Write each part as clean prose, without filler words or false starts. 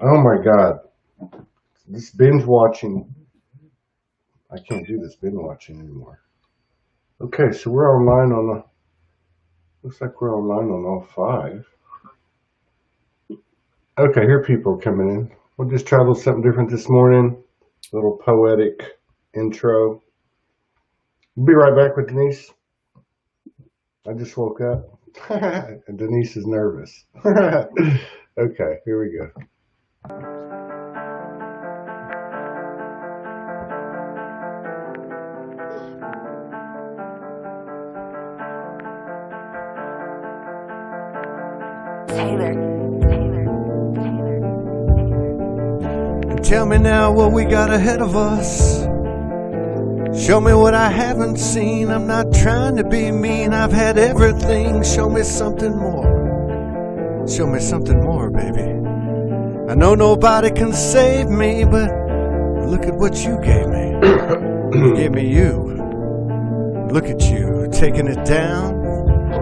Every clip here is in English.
Oh my God. This binge watching. I can't do this binge watching anymore. Okay, so we're online on the. Looks like we're online on all five. Okay, here people are coming in. We'll just try a little something different this morning. A little poetic intro. We'll be right back with Denise. I just woke up. And Denise is nervous. Okay, here we go. Tell me now what we got ahead of us. Show me what I haven't seen. I'm not trying to be mean. I've had everything. Show me something more. Show me something more, baby. I know nobody can save me, but look at what you gave me. You gave me you. Look at you, taking it down.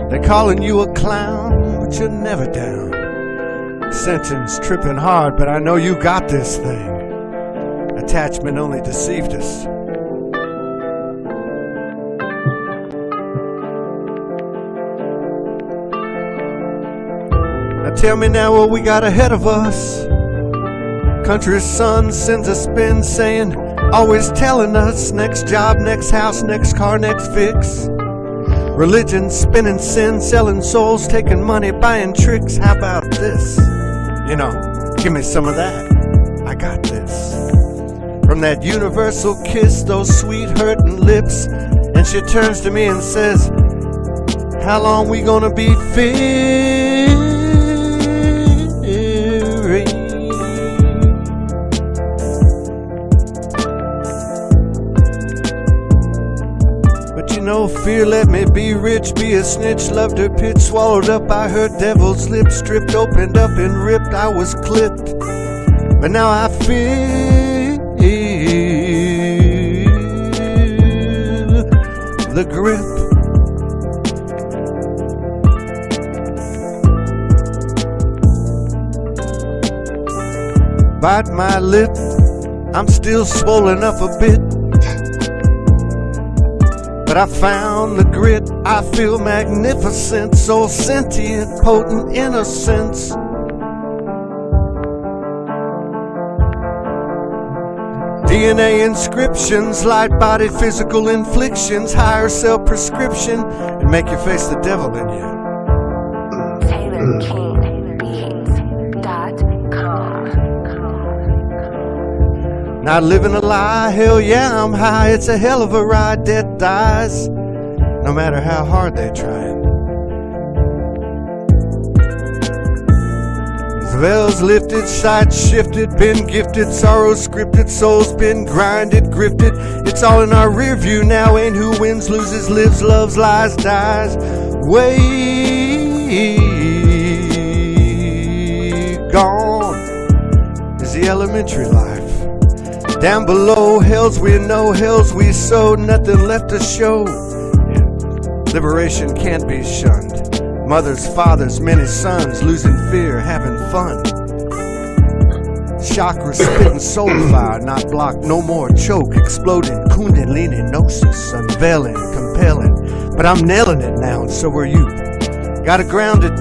They're calling you a clown, but you're never down. Sentence tripping hard, but I know you got this thing. Attachment only deceived us. Now tell me now what we got ahead of us. Country's son sends a spin saying, always telling us, next job, next house, next car, next fix. Religion, spinning sin, selling souls, taking money, buying tricks. How about this? You know, give me some of that. I got this. From that universal kiss, those sweet hurting lips. And she turns to me and says, how long we gonna be fearing? But you know, fear let me be rich, be a snitch, loved her pitch, swallowed up by her devil's lips, stripped, opened up and ripped, I was clipped. But now I feel the grip. Bite my lip, I'm still swollen up a bit. But I found the grit, I feel magnificent, so sentient, potent innocence. DNA inscriptions, light body physical inflictions, higher self prescription, and make you face the devil in you. TaylorKingBeats.com. Not living a lie, hell yeah, I'm high. It's a hell of a ride, death dies, no matter how hard they try it. Veils lifted, sights shifted, been gifted, sorrow scripted, souls been grinded, grifted. It's all in our rear view now, ain't who wins, loses, lives, loves, lies, dies. Way gone is the elementary life. Down below, hells we know, hells we sow, nothing left to show. Liberation can't be shunned. Mothers, fathers, many sons, losing fear, having fun. Chakra spitting soul fire, not blocked, no more choke, exploding, kundalini gnosis, unveiling, compelling. But I'm nailing it now, and so are you. Gotta ground it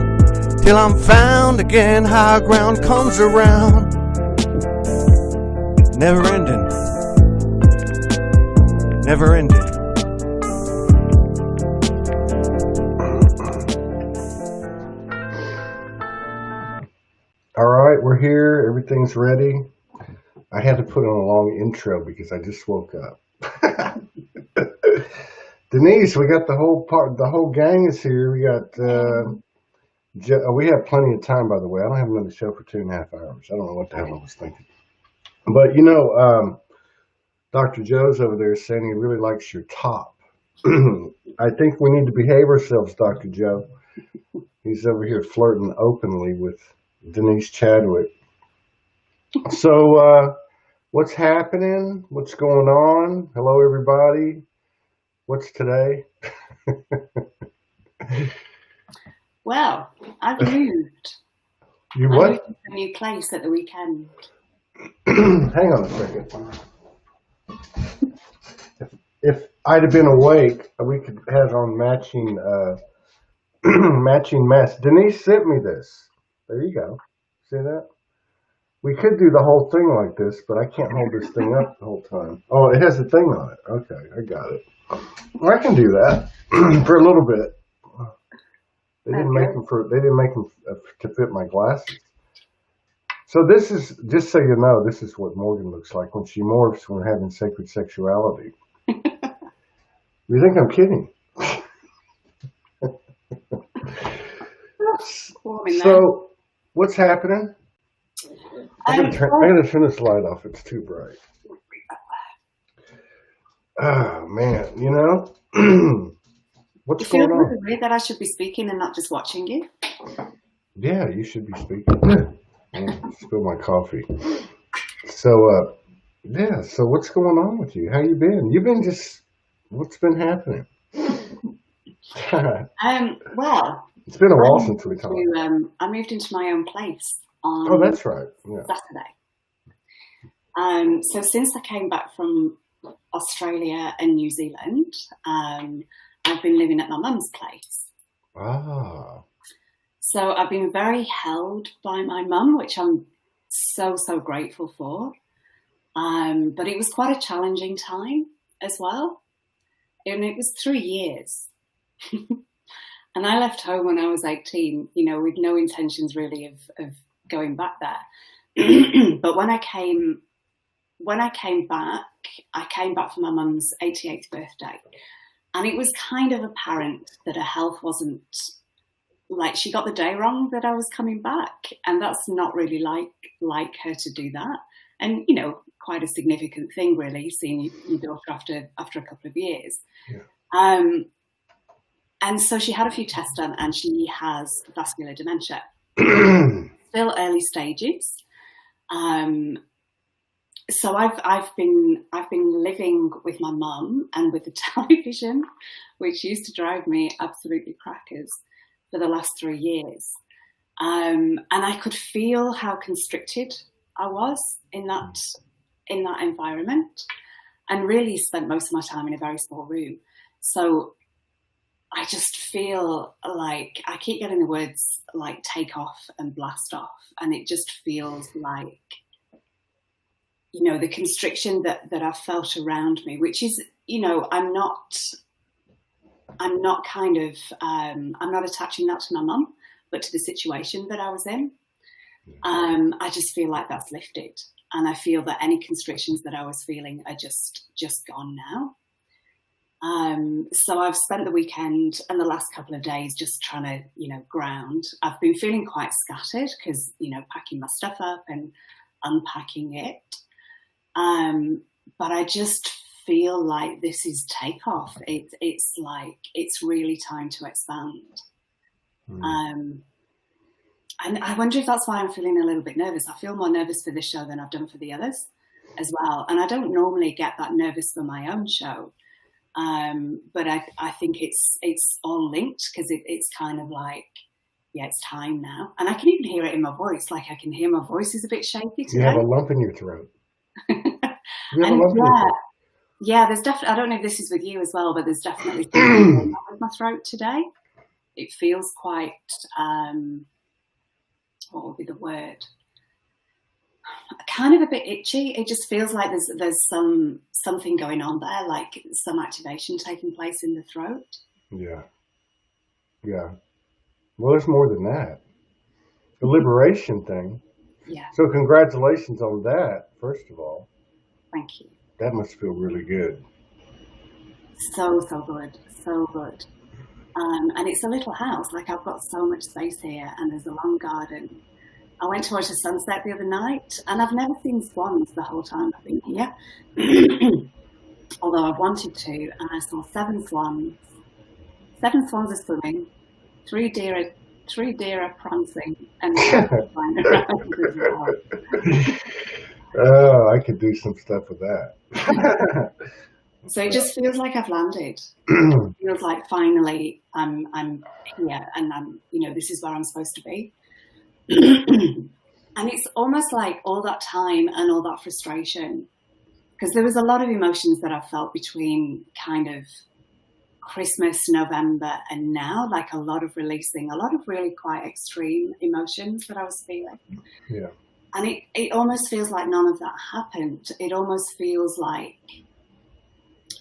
till I'm found again. High ground comes around, never ending, never ending. All right, we're here. Everything's ready. I had to put on a long intro because I just woke up. Denise, we got the whole gang is here. We got, we have plenty of time, by the way. I don't have another show for 2.5 hours. I don't know what the hell I was thinking. But, Dr. Joe's over there saying he really likes your top. I think we need to behave ourselves, Dr. Joe. He's over here flirting openly with Denise Chadwick. So, what's happening? What's going on? Hello, everybody. What's today? Well, I've moved. You I what? moved to a new place at the weekend. Hang on a second. If I'd have been awake, we could have on matching matching masks. Denise sent me this. There you go. See that? We could do the whole thing like this, but I can't hold this thing up the whole time. Oh, it has a thing on it. Okay, I got it. Well, I can do that for a little bit. They didn't make them to fit my glasses. So this is, just so you know, this is what Morgan looks like when she morphs when having sacred sexuality. You think I'm kidding? So, what's happening? I gotta turn this light off. It's too bright. Oh man, you know what's going on? You feel really that I should be speaking and not just watching you? Yeah, you should be speaking. Spill my coffee. So, yeah. So, what's going on with you? How you been? You've been just. What's been happening? Well, it's been a while since we talked. I moved into my own place on. Oh, that's right. Yeah. Saturday. So since I came back from Australia and New Zealand, I've been living at my mum's place. Ah. So I've been very held by my mum, which I'm so grateful for. But it was quite a challenging time as well. And it was 3 years. And I left home when I was 18, you know, with no intentions really of going back there. But when I came back for my mum's 88th birthday. And it was kind of apparent that her health wasn't, like, she got the day wrong that I was coming back. And that's not really like her to do that. And, you know, quite a significant thing, really, seeing your daughter after a couple of years. Yeah. And so she had a few tests done, and she has vascular dementia. Still early stages. So I've been living with my mum and with the television, which used to drive me absolutely crackers for the last 3 years. And I could feel how constricted I was in that environment, and really spent most of my time in a very small room. So I just feel like I keep getting the words like take off and blast off. And it just feels like, you know, the constriction that I've felt around me, which is, you know, I'm not attaching that to my mum, but to the situation that I was in. I just feel like that's lifted. And I feel that any constrictions that I was feeling are just gone now. So I've spent the weekend and the last couple of days just trying to, you know, ground. I've been feeling quite scattered because, you know, packing my stuff up and unpacking it. But I just feel like this is takeoff. It's like, it's really time to expand. And I wonder if that's why I'm feeling a little bit nervous. I feel more nervous for this show than I've done for the others as well. And I don't normally get that nervous for my own show. But I think it's all linked, because it's kind of like, yeah, it's time now. And I can even hear it in my voice. Like, I can hear my voice is a bit shaky today. You have a lump in your throat. Yeah, there's definitely, I don't know if this is with you as well, but there's definitely something going on with my throat today. It feels quite, what would be the word? Kind of a bit itchy. It just feels like there's something going on there, like some activation taking place in the throat. Yeah. Well, there's more than that. The liberation thing. Yeah. So congratulations on that, first of all. Thank you. That must feel really good. So good. And it's a little house. Like, I've got so much space here, and there's a long garden. I went to watch a sunset the other night, and I've never seen swans the whole time I've been here. Although I've wanted to, and I saw 7 swans. 7 swans are swimming, 3 deer are prancing, and flying around as well. Oh, I could do some stuff with that. So it just feels like I've landed. It feels like finally I'm here, and I'm, you know, this is where I'm supposed to be. And it's almost like all that time and all that frustration, because there was a lot of emotions that I felt between kind of Christmas, November, and now, like a lot of releasing, a lot of really quite extreme emotions that I was feeling. Yeah. And it almost feels like none of that happened. It almost feels like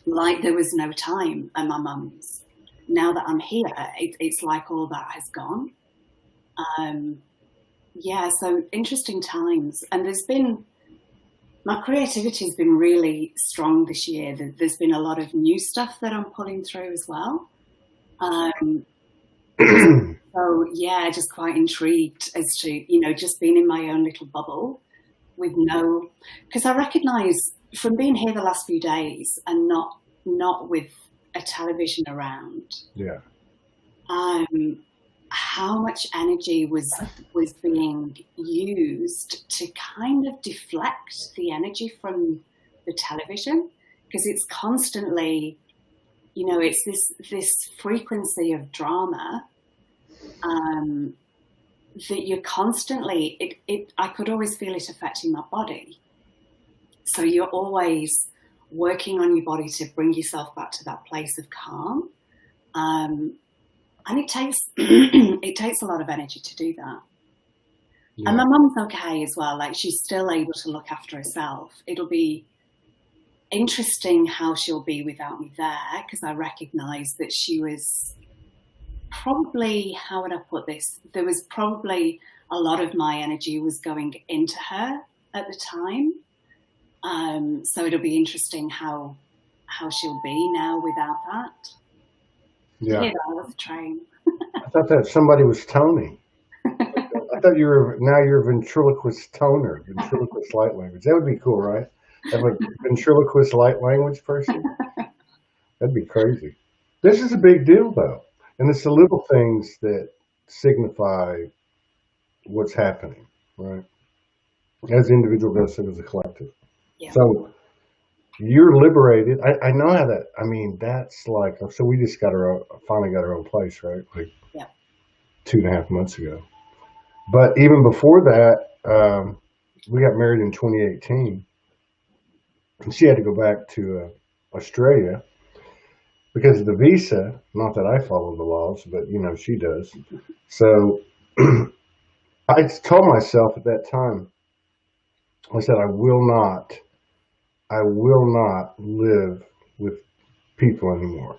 there was no time at my mum's. Now that I'm here, it's like all that has gone. Yeah, so interesting times. And my creativity has been really strong this year. There's been a lot of new stuff that I'm pulling through as well. So yeah, just quite intrigued as to, just being in my own little bubble with because I recognise from being here the last few days and not with a television around. Yeah. How much energy was being used to kind of deflect the energy from the television, because it's constantly, it's this frequency of drama that you're constantly, I could always feel it affecting my body. So you're always working on your body to bring yourself back to that place of calm. And it takes a lot of energy to do that. Yeah. And my mum's okay as well. Like, she's still able to look after herself. It'll be interesting how she'll be without me there, because I recognise that she was probably, how would I put this? There was probably a lot of my energy was going into her at the time. So it'll be interesting how she'll be now without that. Yeah, that was a train. I thought that somebody was toning. I thought you're a ventriloquist toner, ventriloquist light language. That would be cool, right? Have a ventriloquist light language person. That'd be crazy. This is a big deal, though, and it's the little things that signify what's happening, right? As the individual does, so as a collective. Yeah. So you're liberated. I know how that. I mean, that's like. So we just finally got our own place, right? Like 2.5 months ago. But even before that, we got married in 2018, and she had to go back to Australia because of the visa. Not that I follow the laws, but she does. So I told myself at that time, I said, I will not live with people anymore.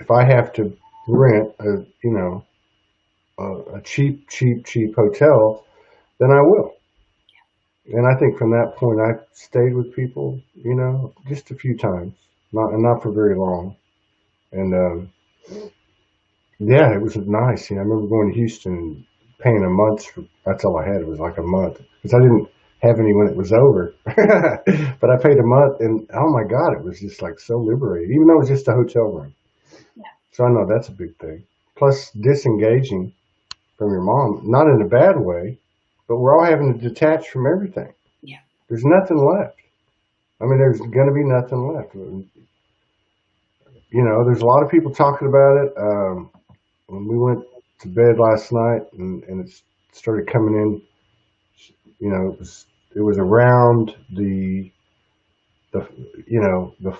If I have to rent a cheap hotel, then I will. And I think from that point, I stayed with people, just a few times, not for very long. And yeah, it was nice. I remember going to Houston and paying a month. That's all I had. It was like a month because I didn't have any when it was over. But I paid a month, and oh my God, it was just like so liberating, even though it was just a hotel room. Yeah. So I know that's a big thing. Plus disengaging from your mom, not in a bad way, but we're all having to detach from everything. Yeah. There's nothing left. I mean, there's going to be nothing left. There's a lot of people talking about it. When we went to bed last night and it started coming in, it was around the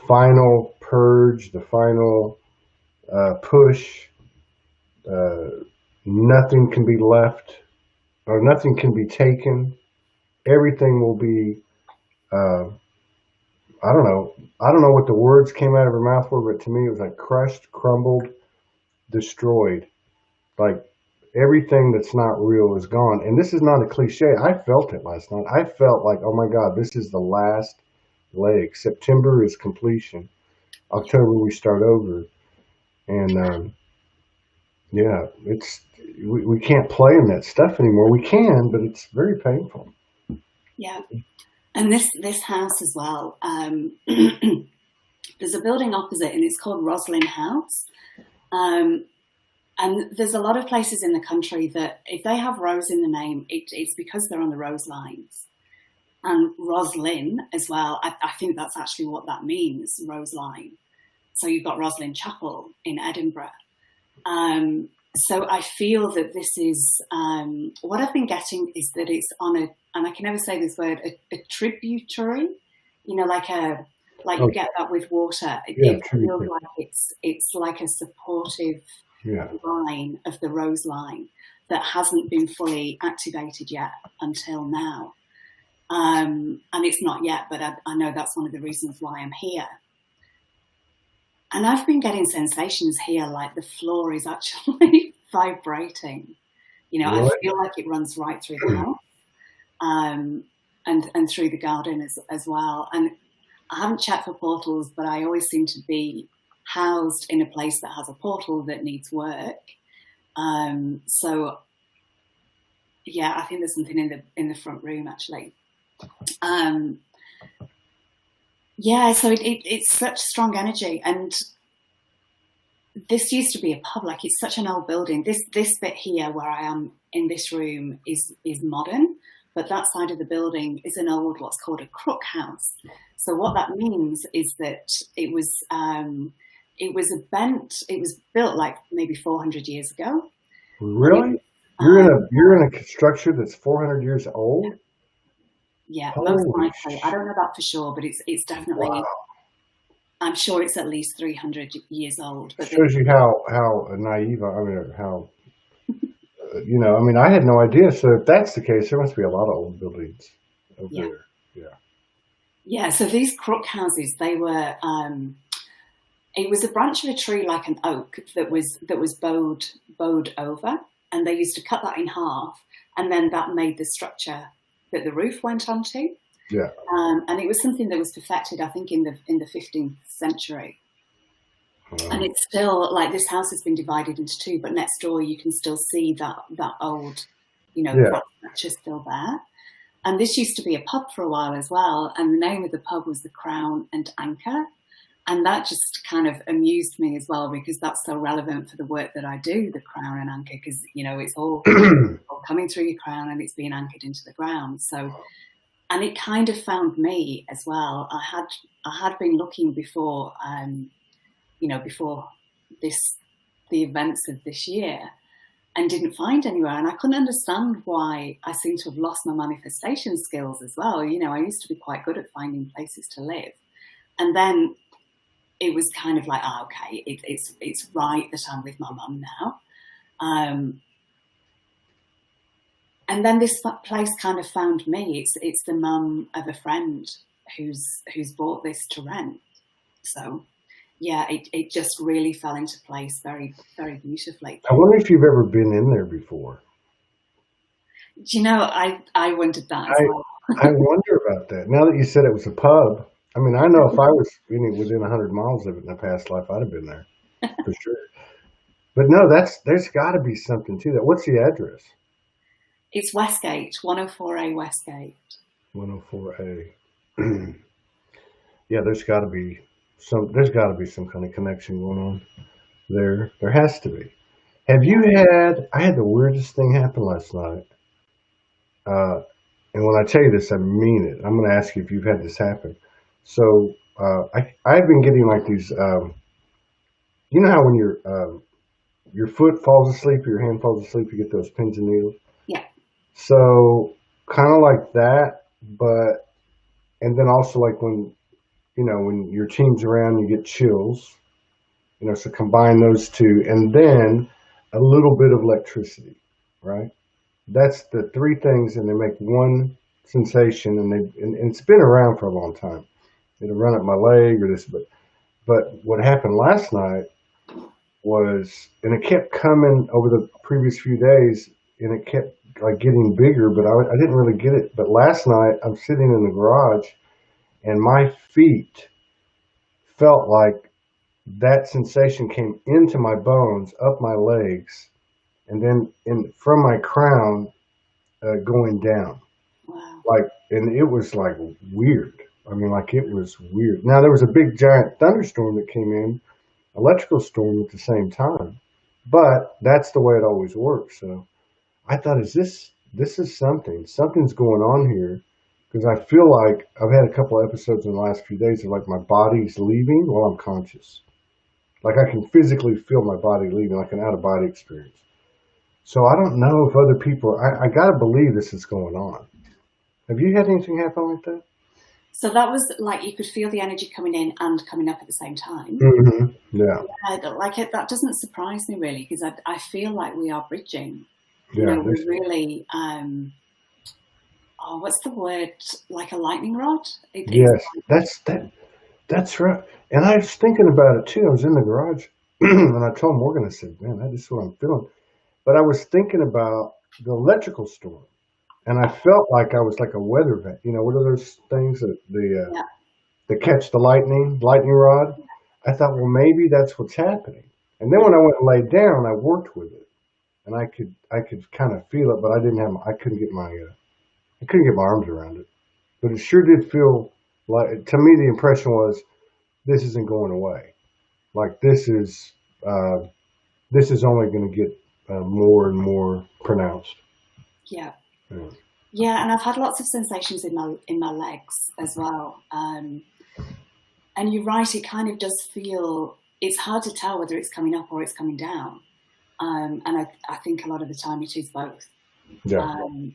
final purge, the final push. Nothing can be left, or nothing can be taken. Everything will be. I don't know what the words came out of her mouth were, but to me it was like crushed, crumbled, destroyed. Like everything that's not real is gone. And this is not a cliche. I felt it last night. I felt like, oh my God, this is the last leg. September is completion. October we start over. And yeah, we can't play in that stuff anymore. We can, but it's very painful. Yeah. And this house as well, there's a building opposite and it's called Roslyn House. And there's a lot of places in the country that if they have Rose in the name, it's because they're on the Rose lines. And Roslyn as well, I think that's actually what that means, Rose Line. So you've got Roslyn Chapel in Edinburgh. so I feel that this is what I've been getting is that it's on a, and I can never say this word, a tributary, like you get that with water. It feels like it's like a supportive line of the rose line that hasn't been fully activated yet until now. And it's not yet, but I know that's one of the reasons why I'm here. And I've been getting sensations here, like the floor is actually vibrating. I feel like it runs right through the house, and through the garden as well. And I haven't checked for portals, but I always seem to be housed in a place that has a portal that needs work. So yeah, I think there's something in the front room actually. So it's such strong energy, and this used to be a pub. Like, it's such an old building. This bit here where I am in this room is modern, but that side of the building is an old, what's called a crook house. So what that means is that it was built like maybe 400 years ago. Really? You're in a structure that's 400 years old? Yeah, most likely. I don't know that for sure, but it's definitely. Wow. I'm sure it's at least 300 years old. But shows you how naive. How I had no idea. So if that's the case, there must be a lot of old buildings over there. Yeah. Yeah. So these crook houses, they were. It was a branch of a tree like an oak that was bowed over, and they used to cut that in half, and then that made the structure that the roof went onto. Yeah. And it was something that was perfected, I think, in the 15th century. And it's still, like, this house has been divided into two, but next door you can still see that old, that structure still there. And this used to be a pub for a while as well, and the name of the pub was the Crown and Anchor. And that just kind of amused me as well, because that's so relevant for the work that I do, the crown and anchor, because, it's all coming through your crown and it's being anchored into the ground. So, and it kind of found me as well. I had been looking before, before the events of this year, and didn't find anywhere. And I couldn't understand why I seem to have lost my manifestation skills as well. I used to be quite good at finding places to live. And then it was kind of like, okay, it's right that I'm with my mum now. And then this place kind of found me. It's the mum of a friend who's bought this to rent. So yeah, it just really fell into place very, very beautifully. I wonder if you've ever been in there before. I wondered that as well. I wonder about that. Now that you said it was a pub, I mean, I know if I was within 100 miles of it in a past life, I'd have been there for sure. But no, there's got to be something to that. What's the address? It's Westgate, 104A Westgate. 104A. Yeah, there's got to be some kind of connection going on there. There has to be. Have you had? I had the weirdest thing happen last night. And when I tell you this, I mean it. I'm going to ask you if you've had this happen. So I've been getting like these, you know how when your foot falls asleep or your hand falls asleep, you get those pins and needles? Yeah. So kind of like that, and then also like when your team's around, you get chills, so combine those two, and then a little bit of electricity, right? That's the three things, and they make one sensation, and it's been around for a long time. It'll run up my leg or this, but what happened last night was, and it kept coming over the previous few days, and it kept like getting bigger, but I didn't really get it. But last night I'm sitting in the garage, and my feet felt like that sensation came into my bones, up my legs, and then from my crown going down. Wow. And it was like weird. I mean, like, it was weird. Now, there was a big giant thunderstorm that came in, electrical storm at the same time, but that's the way it always works. So I thought, this is something's going on here, because I feel like I've had a couple of episodes in the last few days of like my body's leaving while I'm conscious. Like I can physically feel my body leaving, like an out of body experience. So I don't know if other people. I got to believe this is going on. Have you had anything happen like that? So that was like you could feel the energy coming in and coming up at the same time. Mm-hmm. Yeah. Like it, that doesn't surprise me really, because I feel like we are bridging. You Yeah. know, we're really oh, what's the word? Like a lightning rod. It's Yes. That's right. And I was thinking about it too. I was in the garage and I told Morgan, I said, man, that is what I'm feeling. But I was thinking about the electrical storm. And I felt like I was like a weather vane. You know, what are those things yeah, that catch the lightning rod? I thought, well, maybe that's what's happening. And then yeah, when I went and laid down, I worked with it, and I could kind of feel it, but I couldn't get my arms around it. But it sure did feel like, to me, the impression was this isn't going away. Like uh, this is only going to get more and more pronounced. yeah. Yeah. Yeah, and I've had lots of sensations in my legs as well. And you're right; it kind of does feel. It's hard to tell whether it's coming up or it's coming down. And I think a lot of the time it is both. Yeah. Um,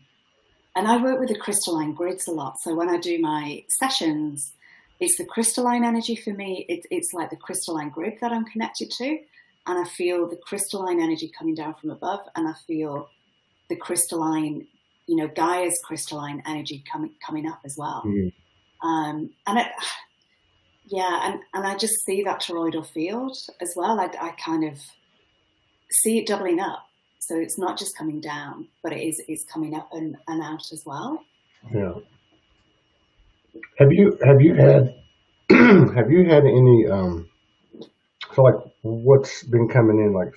and I work with the crystalline grids a lot. So when I do my sessions, it's the crystalline energy for me. It's like the crystalline grid that I'm connected to, and I feel the crystalline energy coming down from above, and I feel the crystalline, you know, Gaia's crystalline energy coming up as well. Mm. And it, yeah, and I just see that toroidal field as well. I kind of see it doubling up. So it's not just coming down, but it's coming up and out as well. Yeah. Have you had have you had any so like what's been coming in, like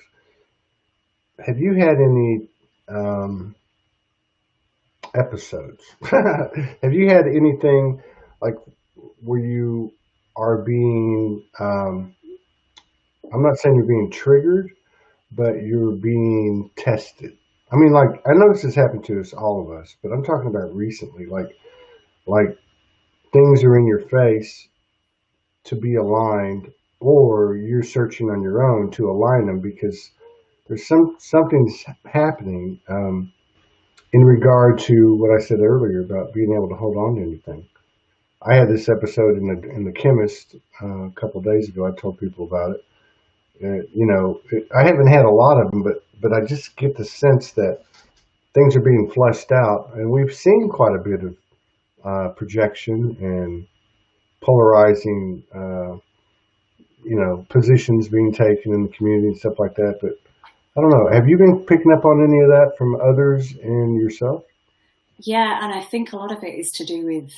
have you had any episodes? Have you had anything like where you are being I'm not saying you're being triggered, but you're being tested? I mean, like, I know this has happened to us, all of us, but I'm talking about recently, like things are in your face to be aligned, or you're searching on your own to align them because there's something's happening in regard to what I said earlier about being able to hold on to anything. I had this episode in the chemist a couple of days ago. I told people about it. You know, I haven't had a lot of them, but I just get the sense that things are being fleshed out, and we've seen quite a bit of projection and polarizing, you know, positions being taken in the community and stuff like that. But I don't know. Have you been picking up on any of that from others and yourself? Yeah, and I think a lot of it is to do with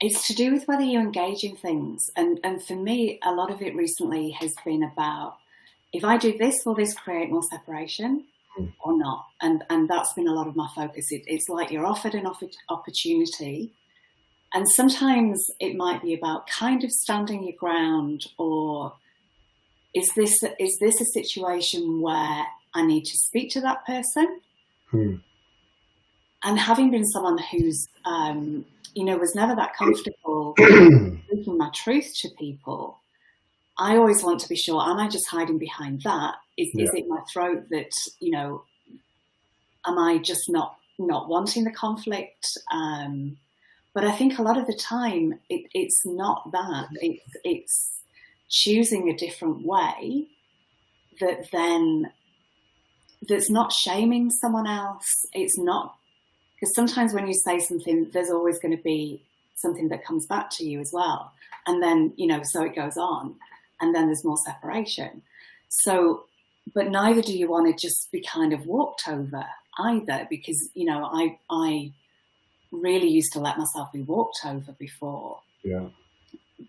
it's to do with whether you engage in things. And for me, a lot of it recently has been about if I do this, will this create more separation or not? And that's been a lot of my focus. It's like you're offered an opportunity, and sometimes it might be about kind of standing your ground, or is this a situation where I need to speak to that person? Hmm. And having been someone who's you know, was never that comfortable speaking my truth to people, I always want to be sure, am I just hiding behind that? Is it my throat that, you know, am I just not wanting the conflict? But I think a lot of the time it's not that. It's choosing a different way that's not shaming someone else. It's not, because sometimes when you say something, there's always going to be something that comes back to you as well. And then, you know, so it goes on, and then there's more separation. So, but neither do you want to just be kind of walked over either, because, you know, I really used to let myself be walked over before. Yeah.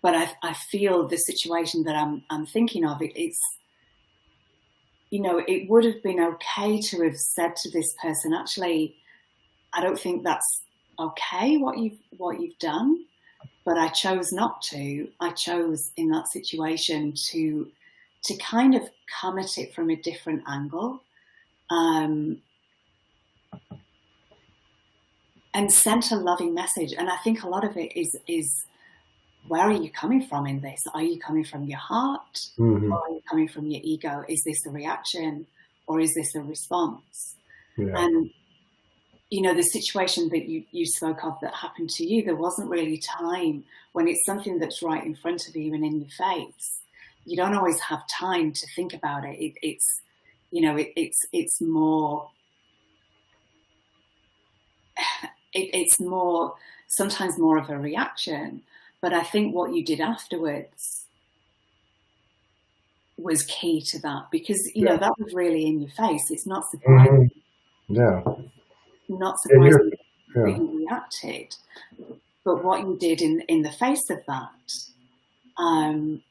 But I feel the situation that I'm thinking of, it's, you know, it would have been okay to have said to this person, actually, I don't think that's okay what you've done, but I chose not to. I chose in that situation to kind of come at it from a different angle, and sent a loving message. And I think a lot of it is where are you coming from in this? Are you coming from your heart? Mm-hmm. Or are you coming from your ego? Is this a reaction or is this a response? Yeah. And, you know, the situation that you spoke of that happened to you, there wasn't really time. When it's something that's right in front of you and in your face, you don't always have time to think about it. It's, you know, it's more, it's more, sometimes more of a reaction. But I think what you did afterwards was key to that, because, you know, that was really in your face. It's not surprising. Mm-hmm. Yeah. Not surprising Yeah. that you reacted. But what you did in the face of that, and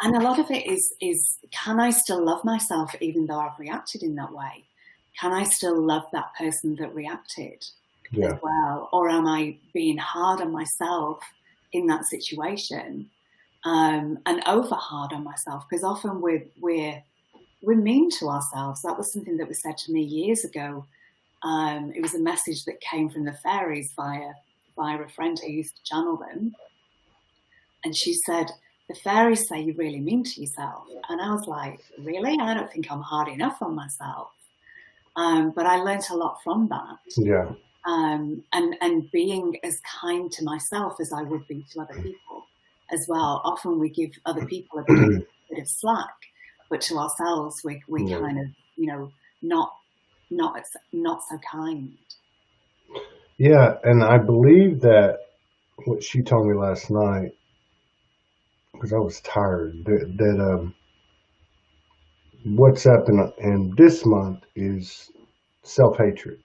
a lot of it is, can I still love myself even though I've reacted in that way? Can I still love that person that reacted as well? Or am I being hard on myself in that situation, and over hard on myself? Because often we're mean to ourselves. That was something that was said to me years ago. It was a message that came from the fairies via a friend who used to channel them. And she said, the fairies say you're really mean to yourself. And I was like, really? I don't think I'm hard enough on myself. But I learned a lot from that. Yeah. And being as kind to myself as I would be to other people as well. Often we give other people a bit of slack, but to ourselves we kind of, you know, not so kind. Yeah, and I believe that what she told me last night, because I was tired, that what's up in this month is self-hatred,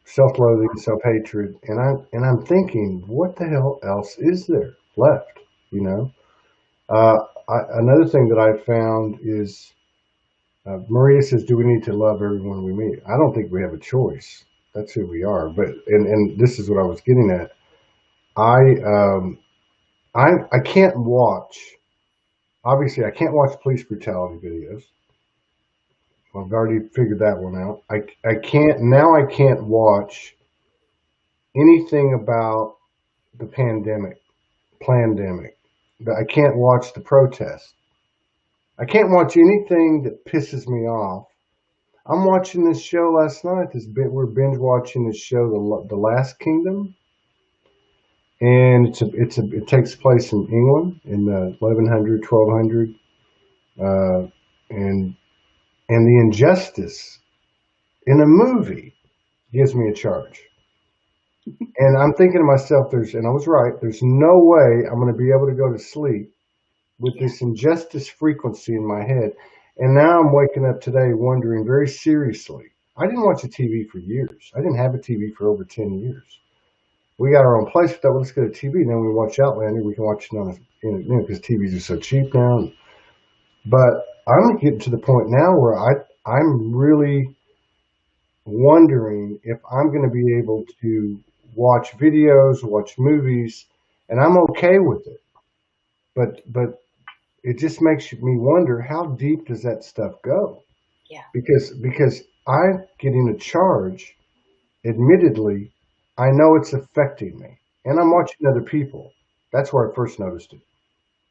self-loathing, self-hatred, and I'm thinking, what the hell else is there left? You know, another thing that I found is Maria says, "Do we need to love everyone we meet?" I don't think we have a choice. That's who we are. But and this is what I was getting at. I can't watch. Obviously, I can't watch police brutality videos. I've already figured that one out. I can't watch anything about the pandemic. I can't watch the protest. I can't watch anything that pisses me off. I'm watching this show last night. We're binge watching this show, The Last Kingdom, and it takes place in England in the 1100, 1200, and the injustice in a movie gives me a charge. And I'm thinking to myself, and I was right, there's no way I'm going to be able to go to sleep with this injustice frequency in my head. And now I'm waking up today wondering very seriously. I didn't watch a TV for years. I didn't have a TV for over 10 years. We got our own place. We thought, well, let's get a TV. And then we watch Outlander. We can watch it on, because TVs are so cheap now. But I'm getting to the point now where I'm really wondering if I'm going to be able to watch videos, watch movies, and I'm okay with it. But it just makes me wonder, how deep does that stuff go? Yeah. Because I'm getting a charge. Admittedly, I know it's affecting me, and I'm watching other people. That's where I first noticed it.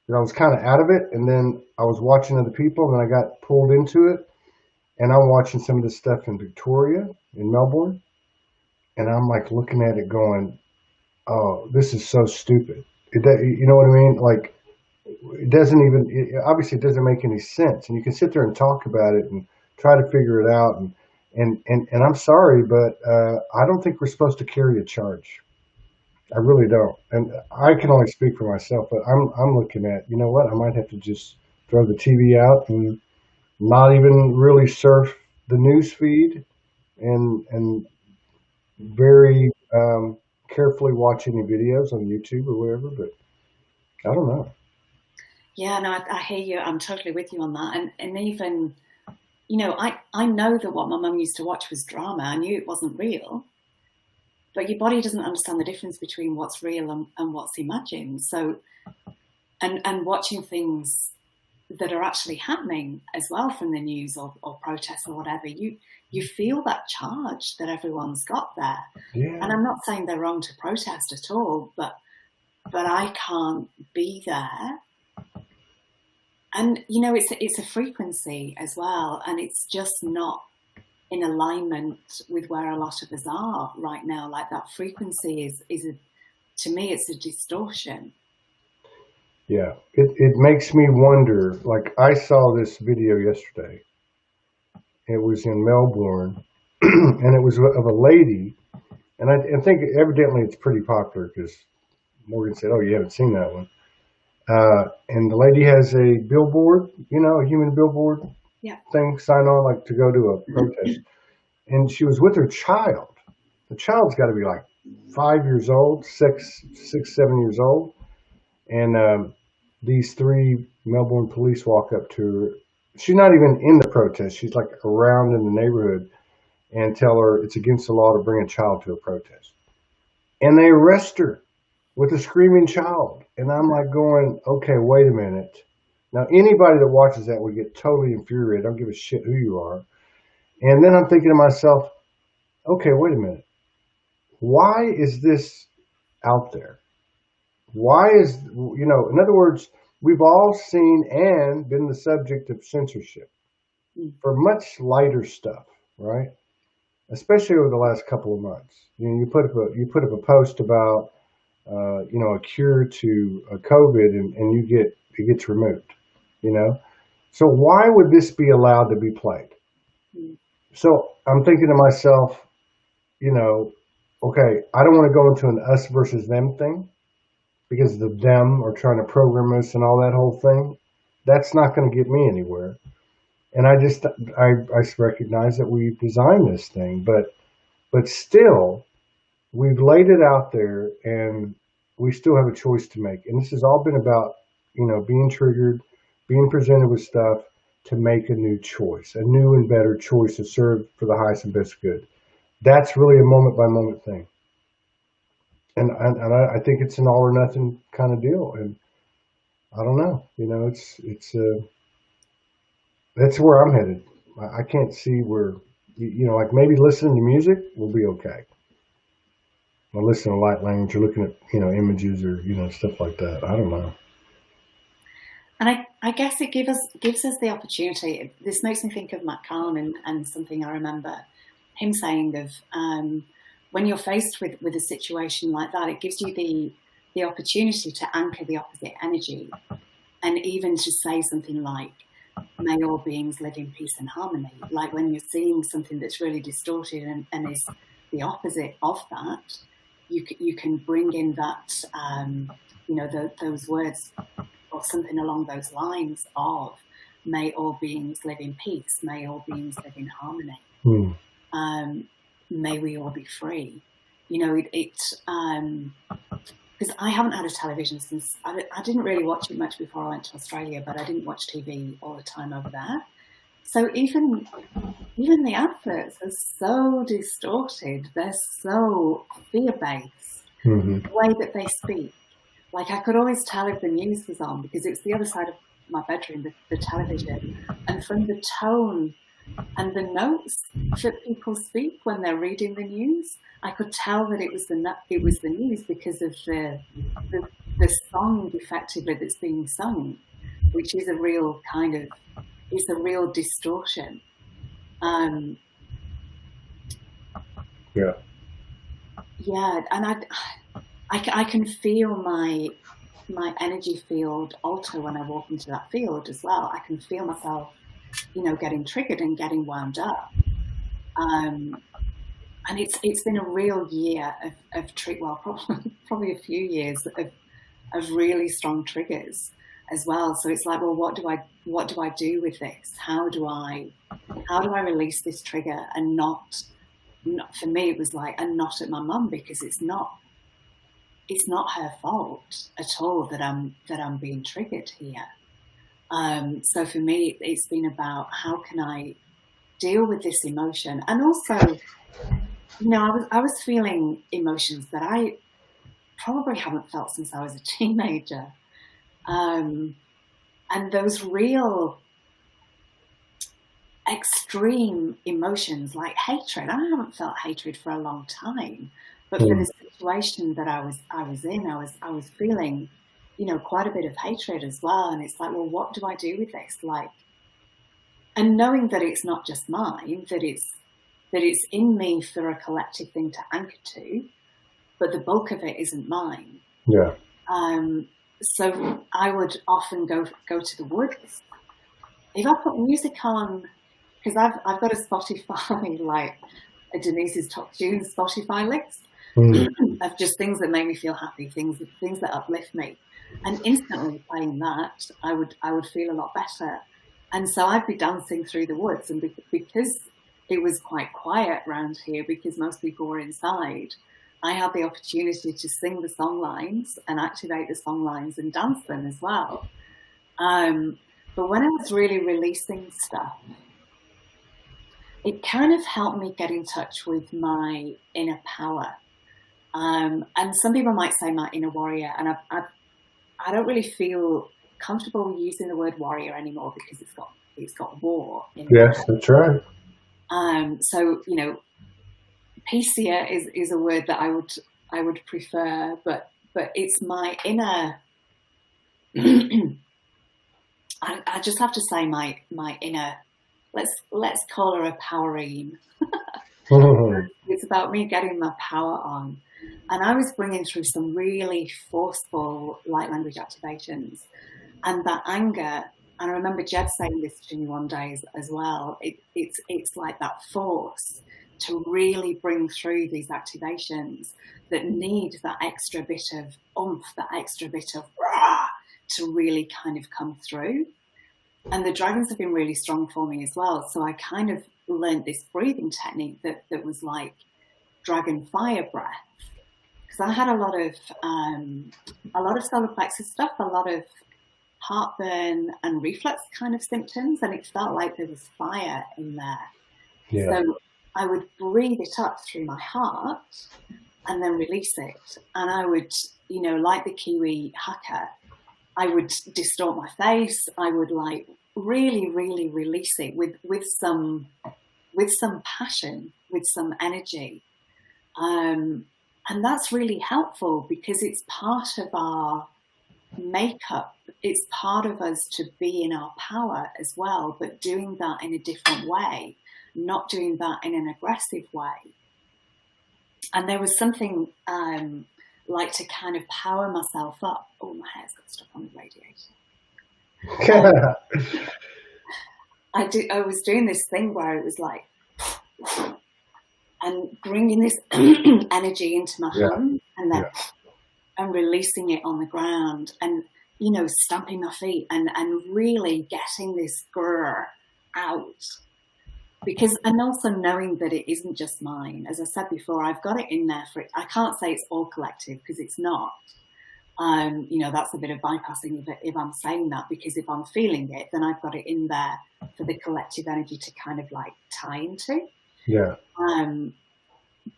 And I was kind of out of it, and then I was watching other people, and then I got pulled into it, and I'm watching some of this stuff in Victoria, in Melbourne, and I'm like looking at it going, oh, this is so stupid. You know what I mean? Like, obviously it doesn't make any sense. And you can sit there and talk about it and try to figure it out. And I'm sorry, but I don't think we're supposed to carry a charge. I really don't. And I can only speak for myself, but I'm looking at, you know what, I might have to just throw the TV out and not even really surf the news feed and very carefully watch any videos on YouTube or whatever, but I don't know. Yeah, no, I hear you. I'm totally with you on that. And even, you know, I know that what my mum used to watch was drama. I knew it wasn't real. But your body doesn't understand the difference between what's real and what's imagined. So, and watching things that are actually happening as well from the news or protests or whatever, you feel that charge that everyone's got there. Yeah. And I'm not saying they're wrong to protest at all, but but I can't be there. And, you know, it's a frequency as well, and it's just not in alignment with where a lot of us are right now. Like that frequency is to me, it's a distortion. Yeah, it makes me wonder. Like, I saw this video yesterday. It was in Melbourne, and it was of a lady, and I think evidently it's pretty popular because Morgan said, "Oh, you haven't seen that one." And the lady has a billboard, a human billboard thing, sign on, like to go to a protest. And she was with her child. The child's got to be like 5 years old, 7 years old. And these three Melbourne police walk up to her. She's not even in the protest. She's like around in the neighborhood, and tell her it's against the law to bring a child to a protest. And they arrest her with a screaming child. And I'm like going, okay, wait a minute. Now, anybody that watches that would get totally infuriated. I don't give a shit who you are. And then I'm thinking to myself, okay, wait a minute. Why is this out there? Why is, in other words, we've all seen and been the subject of censorship for much lighter stuff, right? Especially over the last couple of months. You put up a post about, a cure to COVID, and it gets removed, So why would this be allowed to be played? So I'm thinking to myself, okay, I don't want to go into an us versus them thing, because the them are trying to program us and all that whole thing. That's not going to get me anywhere. And I recognize that we've designed this thing, but still, we've laid it out there, and we still have a choice to make. And this has all been about, being triggered, being presented with stuff to make a new choice, a new and better choice to serve for the highest and best good. That's really a moment by moment thing. And I think it's an all or nothing kind of deal. And I don't know, that's where I'm headed. I can't see where, like maybe listening to music will be okay. Or listening to light language, or looking at, images, or, stuff like that. I don't know. And I guess it gives us the opportunity. This makes me think of Matt Kahn and something I remember him saying of, when you're faced with a situation like that, it gives you the opportunity to anchor the opposite energy, and even to say something like, may all beings live in peace and harmony. Like when you're seeing something that's really distorted and is the opposite of that, you can bring in that, those words or something along those lines of, may all beings live in peace, may all beings live in harmony. May we all be free. Because I haven't had a television since, I didn't really watch it much before I went to Australia, but I didn't watch TV all the time over there. So even the adverts are so distorted. They're so fear-based, the way that they speak. Like, I could always tell if the news was on, because it's the other side of my bedroom, the television. And from the tone and the notes that people speak when they're reading the news, I could tell that it was the news, because of the song effectively that's being sung, which is a real distortion. Yeah, and I can feel my energy field alter when I walk into that field as well. I can feel myself, getting triggered and getting wound up. And it's been a real year of probably a few years of really strong triggers as well. So it's like, well, what do I do with this? How do I release this trigger, and not for me, it was like, and not at my mum, because it's not her fault at all that I'm being triggered here. So for me, it's been about, how can I deal with this emotion? And also, I was feeling emotions that I probably haven't felt since I was a teenager. And those real extreme emotions like hatred. I haven't felt hatred for a long time, but for the situation that I was in, I was feeling, quite a bit of hatred as well. And it's like, well, what do I do with this? Like, and knowing that it's not just mine, that it's in me for a collective thing to anchor to, but the bulk of it isn't mine. Yeah. So I would often go to the woods. If I put music on, because I've got a Spotify, like a Denise's Top Tunes Spotify list of just things that make me feel happy, things that uplift me, and instantly playing that, I would feel a lot better. And so I'd be dancing through the woods, and because it was quite quiet around here, because most people were inside, I had the opportunity to sing the song lines and activate the song lines and dance them as well. But when I was really releasing stuff, it kind of helped me get in touch with my inner power. And some people might say my inner warrior, and I don't really feel comfortable using the word warrior anymore because it's got war in it. Yes, that's right. So peacier is a word that I would prefer, but it's my inner. I just have to say my inner. Let's call her a powerine. It's about me getting my power on, and I was bringing through some really forceful light language activations, and that anger. And I remember Jed saying this to me one day as well. It's like that force to really bring through these activations that need that extra bit of oomph, that extra bit of rah, to really kind of come through. And the dragons have been really strong for me as well. So I kind of learned this breathing technique that was like dragon fire breath. Because I had a lot of solar plexus stuff, a lot of heartburn and reflux kind of symptoms, and it felt like there was fire in there. Yeah. So I would breathe it up through my heart and then release it. And I would, like the Kiwi hacker, I would distort my face. I would like really, really release it with some passion, with some energy. And that's really helpful because it's part of our makeup. It's part of us to be in our power as well, but doing that in a different way, not doing that in an aggressive way. And there was something like to kind of power myself up. Oh, my hair's got stuck on the radiator. I was doing this thing where it was like, and bringing this energy into my hand, and then and releasing it on the ground, and stamping my feet and really getting this grrr out. Because, and also knowing that it isn't just mine. As I said before, I've got it in there for it. I can't say it's all collective because it's not. That's a bit of bypassing if I'm saying that, because if I'm feeling it, then I've got it in there for the collective energy to kind of like tie into. Yeah.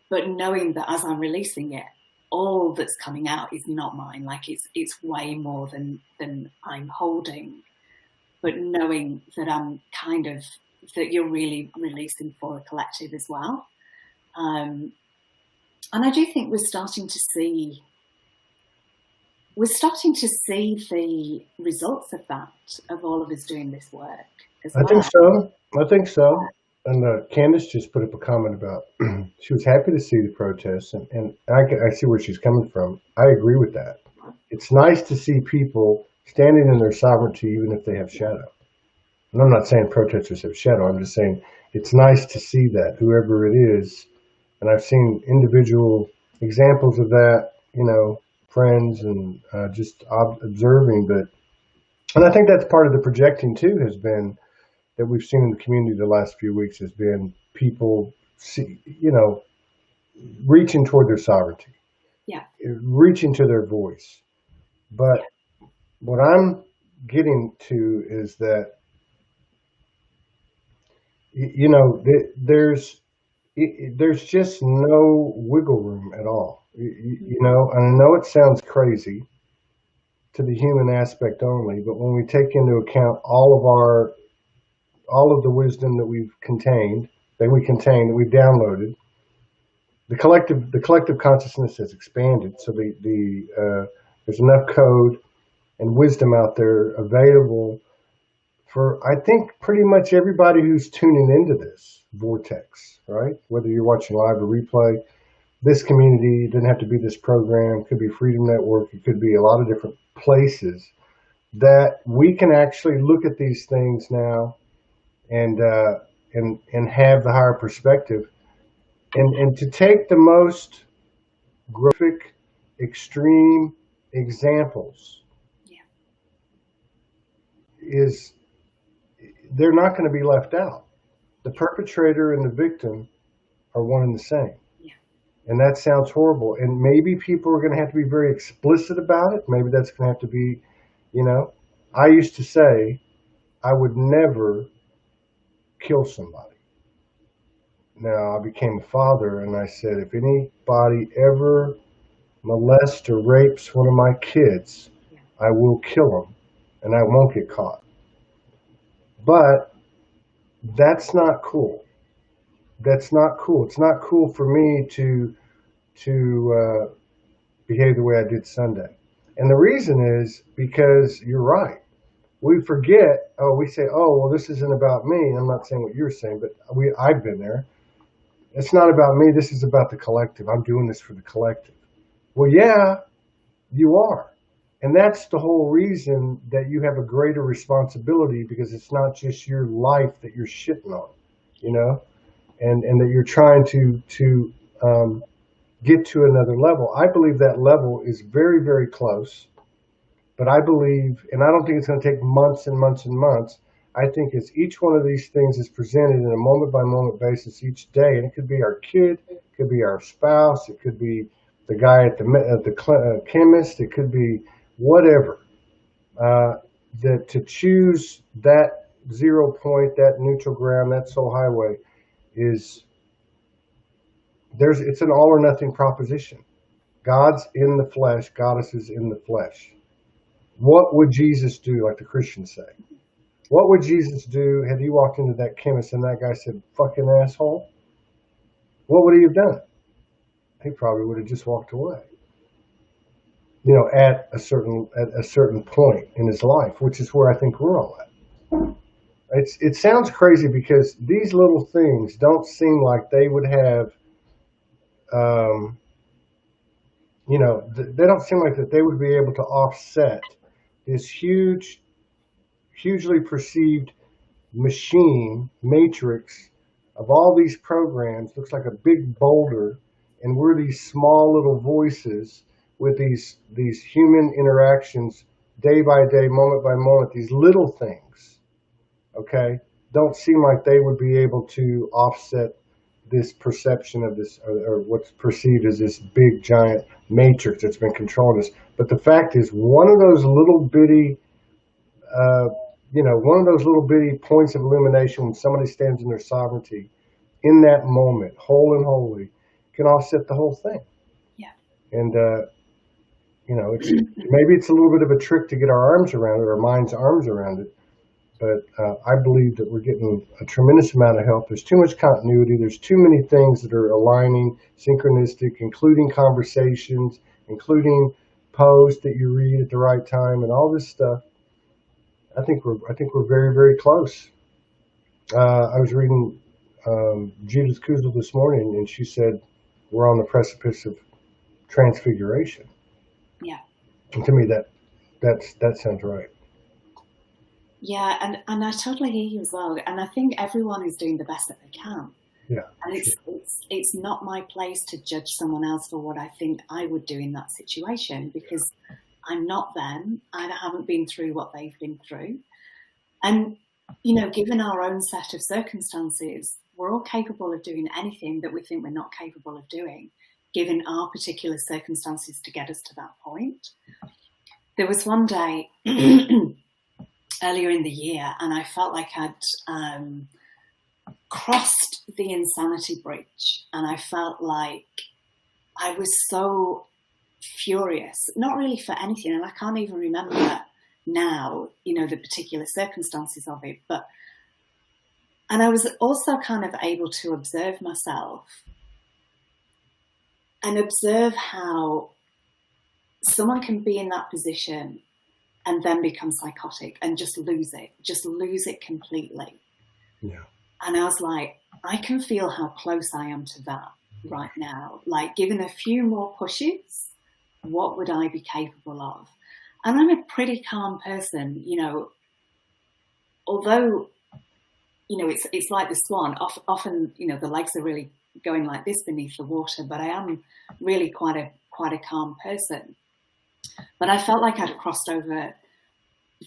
But knowing that as I'm releasing it, all that's coming out is not mine. Like it's way more than I'm holding. But knowing that I'm kind of, that you're really releasing for a collective as well. And I do think we're starting to see the results of that, of all of us doing this work as well. I think so. And Candace just put up a comment about she was happy to see the protests, and I see where she's coming from. I agree with that. It's nice to see people standing in their sovereignty, even if they have shadow. And I'm not saying protesters have shadow. I'm just saying it's nice to see that, whoever it is. And I've seen individual examples of that, friends and just observing. And I think that's part of the projecting too, has been that we've seen in the community the last few weeks, has been people, reaching toward their sovereignty, reaching to their voice. But what I'm getting to is that, there's just no wiggle room at all. And I know it sounds crazy to the human aspect only, but when we take into account all of the wisdom that we've downloaded, collective consciousness has expanded. So there's enough code and wisdom out there available for, I think, pretty much everybody who's tuning into this vortex, right? Whether you're watching live or replay, this community, it doesn't have to be this program, it could be Freedom Network, it could be a lot of different places that we can actually look at these things now and have the higher perspective, and to take the most graphic, extreme examples. Yeah. Is they're not going to be left out. The perpetrator and the victim are one and the same. Yeah. And that sounds horrible. And maybe people are going to have to be very explicit about it. Maybe that's going to have to be, I used to say I would never kill somebody. Now, I became a father, and I said, if anybody ever molests or rapes one of my kids, I will kill them, and I won't get caught. But that's not cool. That's not cool. It's not cool for me to behave the way I did Sunday. And the reason is because you're right. We forget, we say, well, this isn't about me. I'm not saying what you're saying, but I've been there. It's not about me. This is about the collective. I'm doing this for the collective. Well, yeah, you are. And that's the whole reason that you have a greater responsibility, because it's not just your life that you're shitting on, and that you're trying to get to another level. I believe that level is very, very close. But I believe, and I don't think it's going to take months and months and months. I think as each one of these things is presented in a moment-by-moment basis each day, and it could be our kid, it could be our spouse, it could be the guy at the chemist, it could be whatever, that to choose that 0 point, that neutral ground, that soul highway it's an all or nothing proposition. God's in the flesh, goddess is in the flesh. What would Jesus do, like the Christians say? What would Jesus do had he walked into that chemist and that guy said, fucking asshole? What would he have done? He probably would have just walked away. At a certain point in his life, which is where I think we're all at. It sounds crazy because these little things don't seem like they would have, they don't seem like that they would be able to offset this hugely perceived matrix of all these programs. Looks like a big boulder, and we're these small little voices with these human interactions day by day, moment by moment. These little things, okay, don't seem like they would be able to offset this perception of this, or what's perceived as this big giant matrix that's been controlling us. But the fact is, one of those little bitty points of illumination, when somebody stands in their sovereignty in that moment, whole and holy, can offset the whole thing. Yeah. And maybe it's a little bit of a trick to get our arms around it, our mind's arms around it. But I believe that we're getting a tremendous amount of help. There's too much continuity. There's too many things that are aligning, synchronistic, including conversations, including posts that you read at the right time, and all this stuff. I think we're very, very close. I was reading Judith Kuzel this morning, and she said we're on the precipice of transfiguration. Yeah. And to me, that sounds right. Yeah, and I totally hear you as well. And I think everyone is doing the best that they can. Yeah. And it's not my place to judge someone else for what I think I would do in that situation, because I'm not them. I haven't been through what they've been through. And, given our own set of circumstances, we're all capable of doing anything that we think we're not capable of doing, given our particular circumstances to get us to that point. There was one day earlier in the year, and I felt like I'd crossed the insanity bridge, and I felt like I was so furious, not really for anything, and I can't even remember now, the particular circumstances of it, and I was also kind of able to observe myself and observe how someone can be in that position and then become psychotic and just lose it completely. Yeah. And I was like, I can feel how close I am to that right now. Like, given a few more pushes, what would I be capable of? And I'm a pretty calm person, you know, although, you know, it's like the swan. Often, you know, the legs are really going like this beneath the water, but I am really quite a calm person. But I felt like I'd crossed over.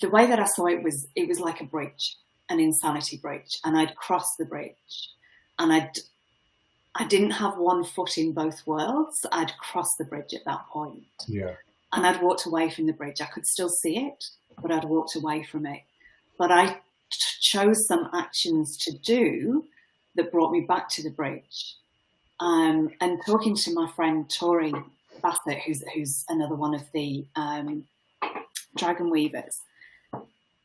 The way that I saw it was like a bridge, an insanity bridge, and I'd crossed the bridge, and I didn't have one foot in both worlds. I'd crossed the bridge at that point. Yeah. And I'd walked away from the bridge. I could still see it, but I'd walked away from it. But I chose some actions to do that brought me back to the bridge. And talking to my friend Tori Bassett, who's another one of the dragon weavers,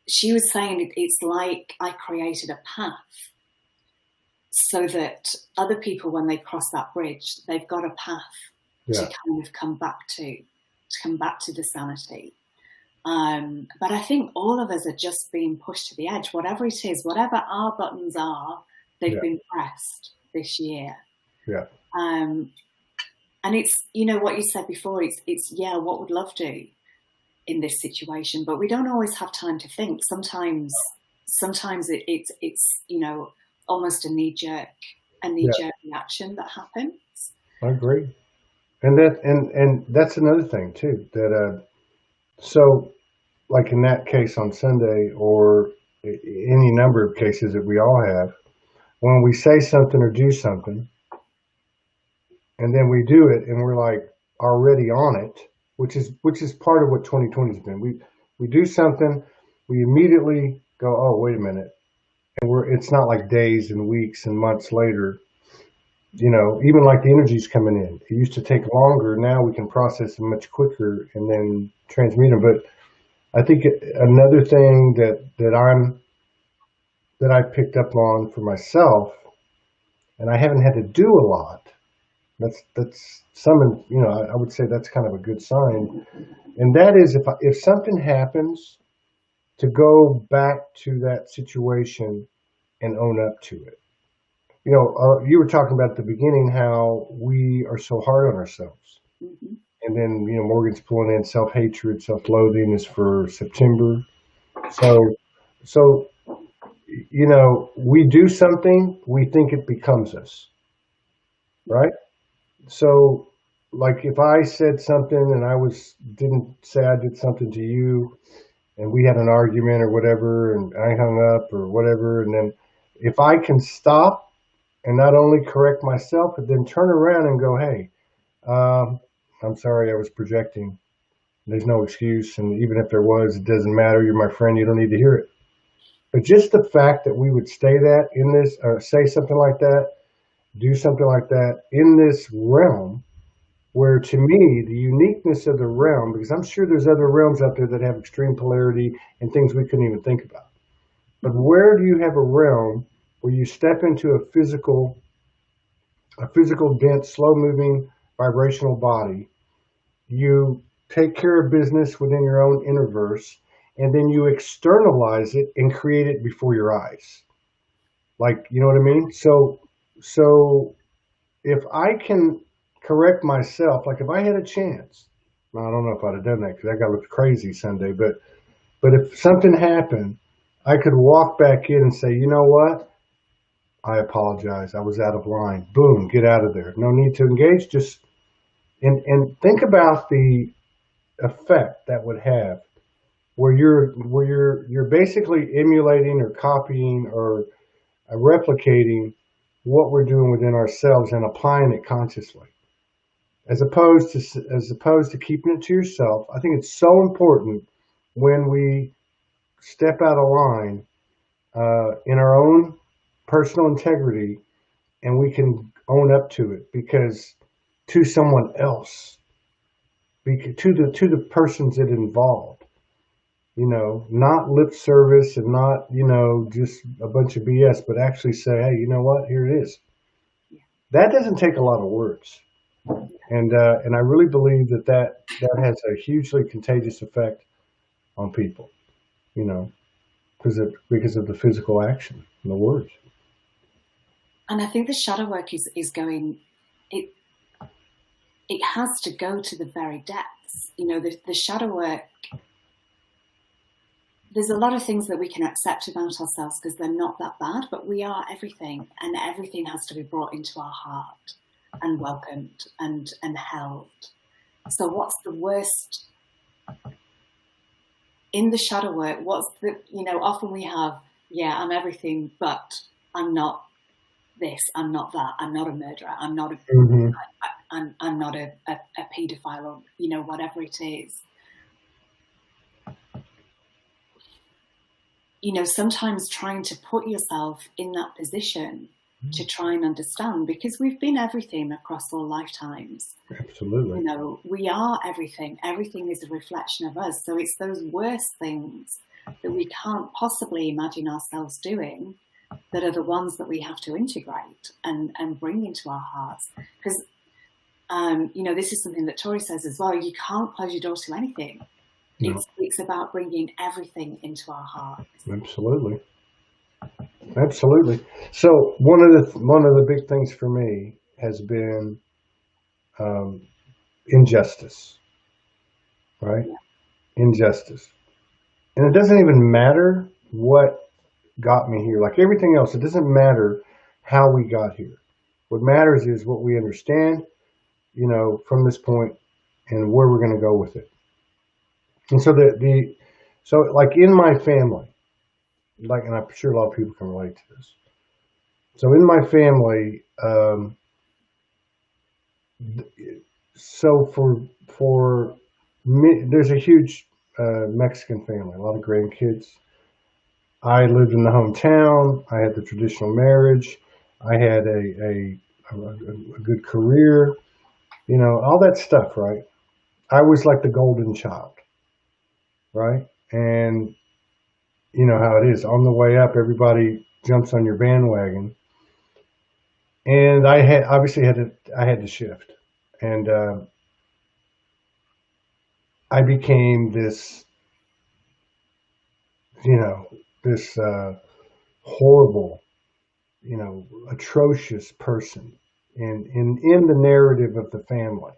she was saying it's like I created a path so that other people, when they cross that bridge, they've got a path to kind of come back to the sanity. But I think all of us are just being pushed to the edge, whatever it is, whatever our buttons are, they've been pressed this year. Yeah. And it's, you know, what you said before, it's what would love do in this situation? But we don't always have time to think. Sometimes it's, you know, almost a knee-jerk reaction that happens. I agree. And that's another thing too, that so like in that case on Sunday, or any number of cases that we all have, when we say something or do something and then we do it and we're like already on it, which is part of what 2020 has been. We do something, we immediately go, oh, wait a minute. And it's not like days and weeks and months later. You know, even like the energy's coming in. It used to take longer. Now we can process them much quicker and then transmute them. But I think another thing that I picked up on for myself, and I haven't had to do a lot. That's some, you know, I would say that's kind of a good sign. And that is if something happens, to go back to that situation and own up to it. You know, you were talking about at the beginning how we are so hard on ourselves. Mm-hmm. And then, you know, Morgan's pulling in self-hatred, self-loathing is for September. So, you know, we do something, we think it becomes us, right? So, like if I said something and didn't say I did something to you, and we had an argument or whatever, and I hung up or whatever, and then if I can stop and not only correct myself, but then turn around and go, hey, I'm sorry, I was projecting. There's no excuse. And even if there was, it doesn't matter. You're my friend. You don't need to hear it. But just the fact that we would say that in this, or say something like that, do something like that in this realm, where to me, the uniqueness of the realm, because I'm sure there's other realms out there that have extreme polarity and things we couldn't even think about. But where do you have a realm where you step into a physical, dense, slow-moving, vibrational body, you take care of business within your own innerverse, and then you externalize it and create it before your eyes. Like, you know what I mean? So if I can correct myself, like if I had a chance, now I don't know if I'd have done that because I got looked crazy Sunday, but if something happened, I could walk back in and say, you know what? I apologize. I was out of line. Boom, get out of there. No need to engage. Just and think about the effect that would have, where you're basically emulating or copying or replicating what we're doing within ourselves and applying it consciously, as opposed to keeping it to yourself. I think it's so important when we step out of line in our own personal integrity, and we can own up to it, because to someone else, to the persons it involved, you know, not lip service and not, you know, just a bunch of BS, but actually say, hey, you know what, here it is. That doesn't take a lot of words. And I really believe that has a hugely contagious effect on people, you know, because of the physical action and the words. And I think the shadow work is going, it has to go to the very depths. You know, the shadow work, there's a lot of things that we can accept about ourselves because they're not that bad, but we are everything, and everything has to be brought into our heart and welcomed and held. So what's the worst in the shadow work? What's the, you know, often we have, yeah, I'm everything, but I'm not this, I'm not that, I'm not a murderer, I'm not a, Mm-hmm. I'm not a paedophile, or, you know, whatever it is. You know, sometimes trying to put yourself in that position to try and understand, because we've been everything across all lifetimes. Absolutely. You know, we are everything. Everything is a reflection of us. So it's those worst things that we can't possibly imagine ourselves doing that are the ones that we have to integrate and bring into our hearts. Because, you know, this is something that Tori says as well. You can't close your door to anything. No. It's about bringing everything into our hearts. Absolutely. Absolutely. So one of the big things for me has been injustice, right? Injustice. And it doesn't even matter what got me here. Like everything else, it doesn't matter how we got here. What matters is what we understand, you know, from this point and where we're going to go with it. And so so like in my family, like, and I'm sure a lot of people can relate to this. So in my family, so for me, there's a huge Mexican family, a lot of grandkids. I lived in the hometown. I had the traditional marriage. I had a good career, you know, all that stuff, right? I was like the golden child, right? And you know how it is. On the way up, everybody jumps on your bandwagon, and I had to shift, and I became this, you know, this horrible, you know, atrocious person in the narrative of the family.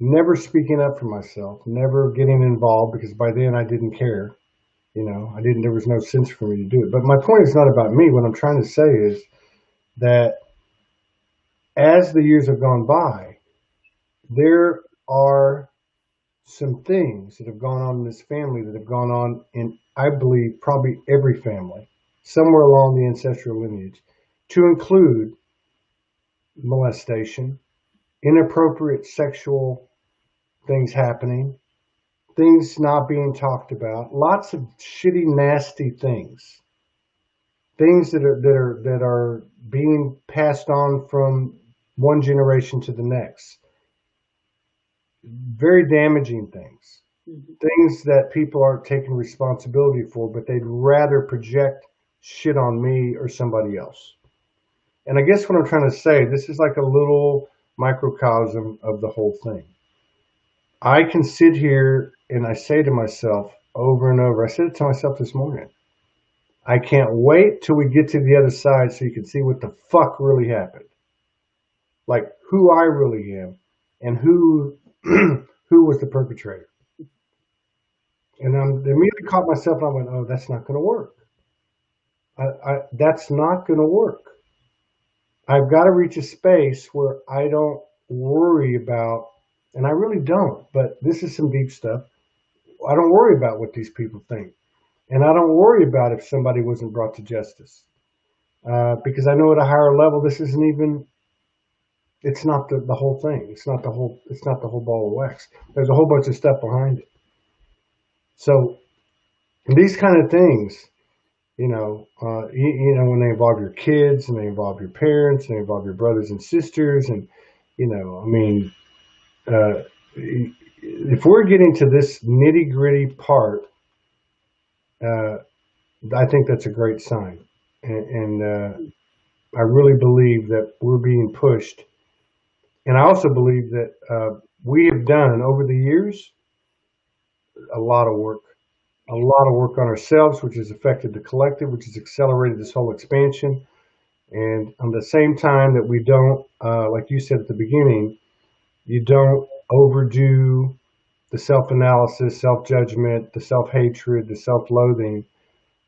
Never speaking up for myself, never getting involved, because by then I didn't care. You know, there was no sense for me to do it. But my point is not about me. What I'm trying to say is that as the years have gone by, there are some things that have gone on in this family that have gone on in, I believe, probably every family, somewhere along the ancestral lineage, to include molestation, inappropriate sexual things happening, things not being talked about, lots of shitty, nasty things that are being passed on from one generation to the next. Very damaging things. Mm-hmm. Things that people aren't taking responsibility for, but they'd rather project shit on me or somebody else. And I guess what I'm trying to say, this is like a little microcosm of the whole thing. I can sit here and I say to myself over and over, I said it to myself this morning, I can't wait till we get to the other side so you can see what the fuck really happened. Like who I really am and who who was the perpetrator. And I immediately caught myself and I went, oh, that's not going to work. That's not going to work. I've got to reach a space where I don't worry about, and I really don't, but this is some deep stuff. I don't worry about what these people think. And I don't worry about if somebody wasn't brought to justice. Because I know at a higher level, this isn't even, it's not the whole thing. It's not the whole ball of wax. There's a whole bunch of stuff behind it. So these kind of things, you know, when they involve your kids and they involve your parents and they involve your brothers and sisters, and you know, I mean, if we're getting to this nitty gritty part, I think that's a great sign, and I really believe that we're being pushed And I also believe that we have done over the years a lot of work, a lot of work on ourselves, which has affected the collective, which has accelerated this whole expansion. And at the same time that we don't, like you said at the beginning, you don't overdo the self-analysis, self-judgment, the self-hatred, the self-loathing.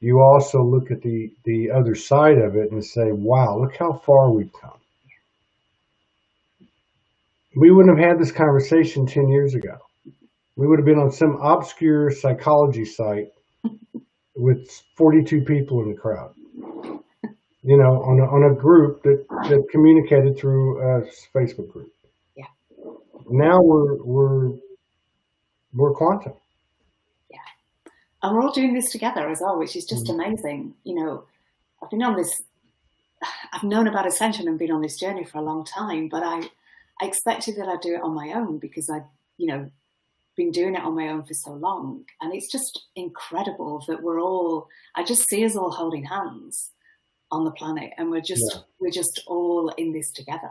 You also look at the other side of it and say, wow, look how far we've come. We wouldn't have had this conversation 10 years ago. We would have been on some obscure psychology site with 42 people in the crowd, you know, on a group that communicated through a Facebook group. Yeah. Now we're quantum. Yeah. And we're all doing this together as well, which is just amazing. You know, I've known about Ascension and been on this journey for a long time, but I expected that I'd do it on my own because I'd, you know, been doing it on my own for so long. And it's just incredible that I just see us all holding hands on the planet, and we're just all in this together,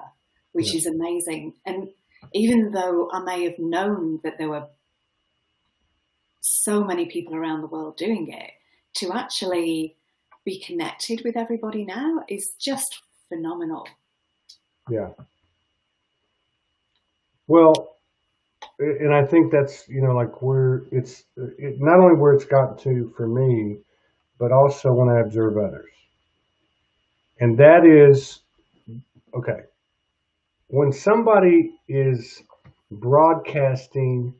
which is amazing. And even though I may have known that there were so many people around the world doing it, to actually be connected with everybody now is just phenomenal. Yeah. Well, and I think that's, you know, like not only where it's gotten to for me, but also when I observe others. And that is, okay, when somebody is broadcasting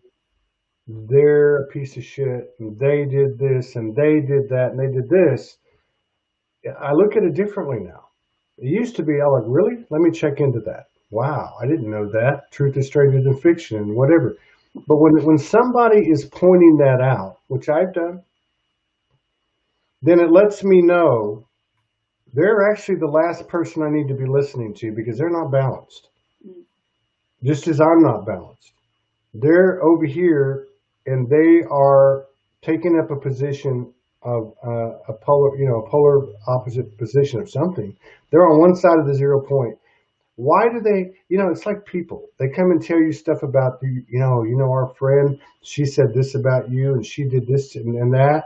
they're a piece of shit and they did this and they did that and they did this, I look at it differently now. It used to be, oh, like, really? Let me check into that. Wow, I didn't know that. Truth is stranger than fiction and whatever. But when somebody is pointing that out, which I've done, then it lets me know they're actually the last person I need to be listening to because they're not balanced. Just as I'm not balanced. They're over here and they are taking up a position of a polar opposite position of something. They're on one side of the 0 point. Why do they, you know, it's like people. They come and tell you stuff about, you know, our friend, she said this about you and she did this and that.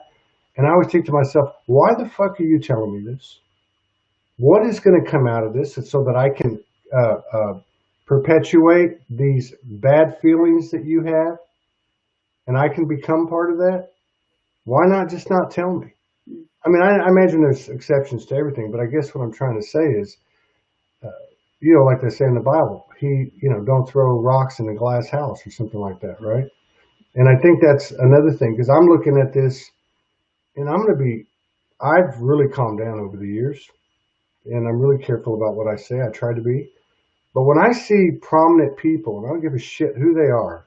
And I always think to myself, why the fuck are you telling me this? What is going to come out of this so that I can perpetuate these bad feelings that you have and I can become part of that? Why not just not tell me? I mean, I imagine there's exceptions to everything, but I guess what I'm trying to say is, you know, like they say in the Bible, don't throw rocks in a glass house or something like that, right? And I think that's another thing, because I'm looking at this and I've really calmed down over the years and I'm really careful about what I say. I try to be. But when I see prominent people, and I don't give a shit who they are,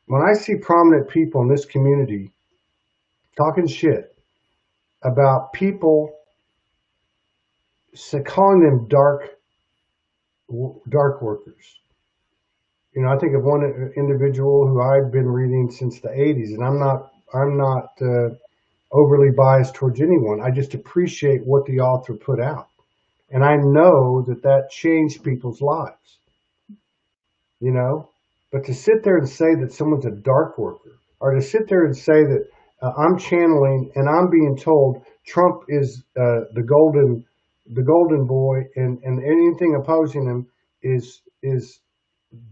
when I see prominent people in this community talking shit about people, calling them dark workers. You know, I think of one individual who I've been reading since the 80s, and I'm not overly biased towards anyone. I just appreciate what the author put out. And I know that changed people's lives, you know, but to sit there and say that someone's a dark worker, or to sit there and say that I'm channeling and I'm being told Trump is the golden boy and anything opposing him is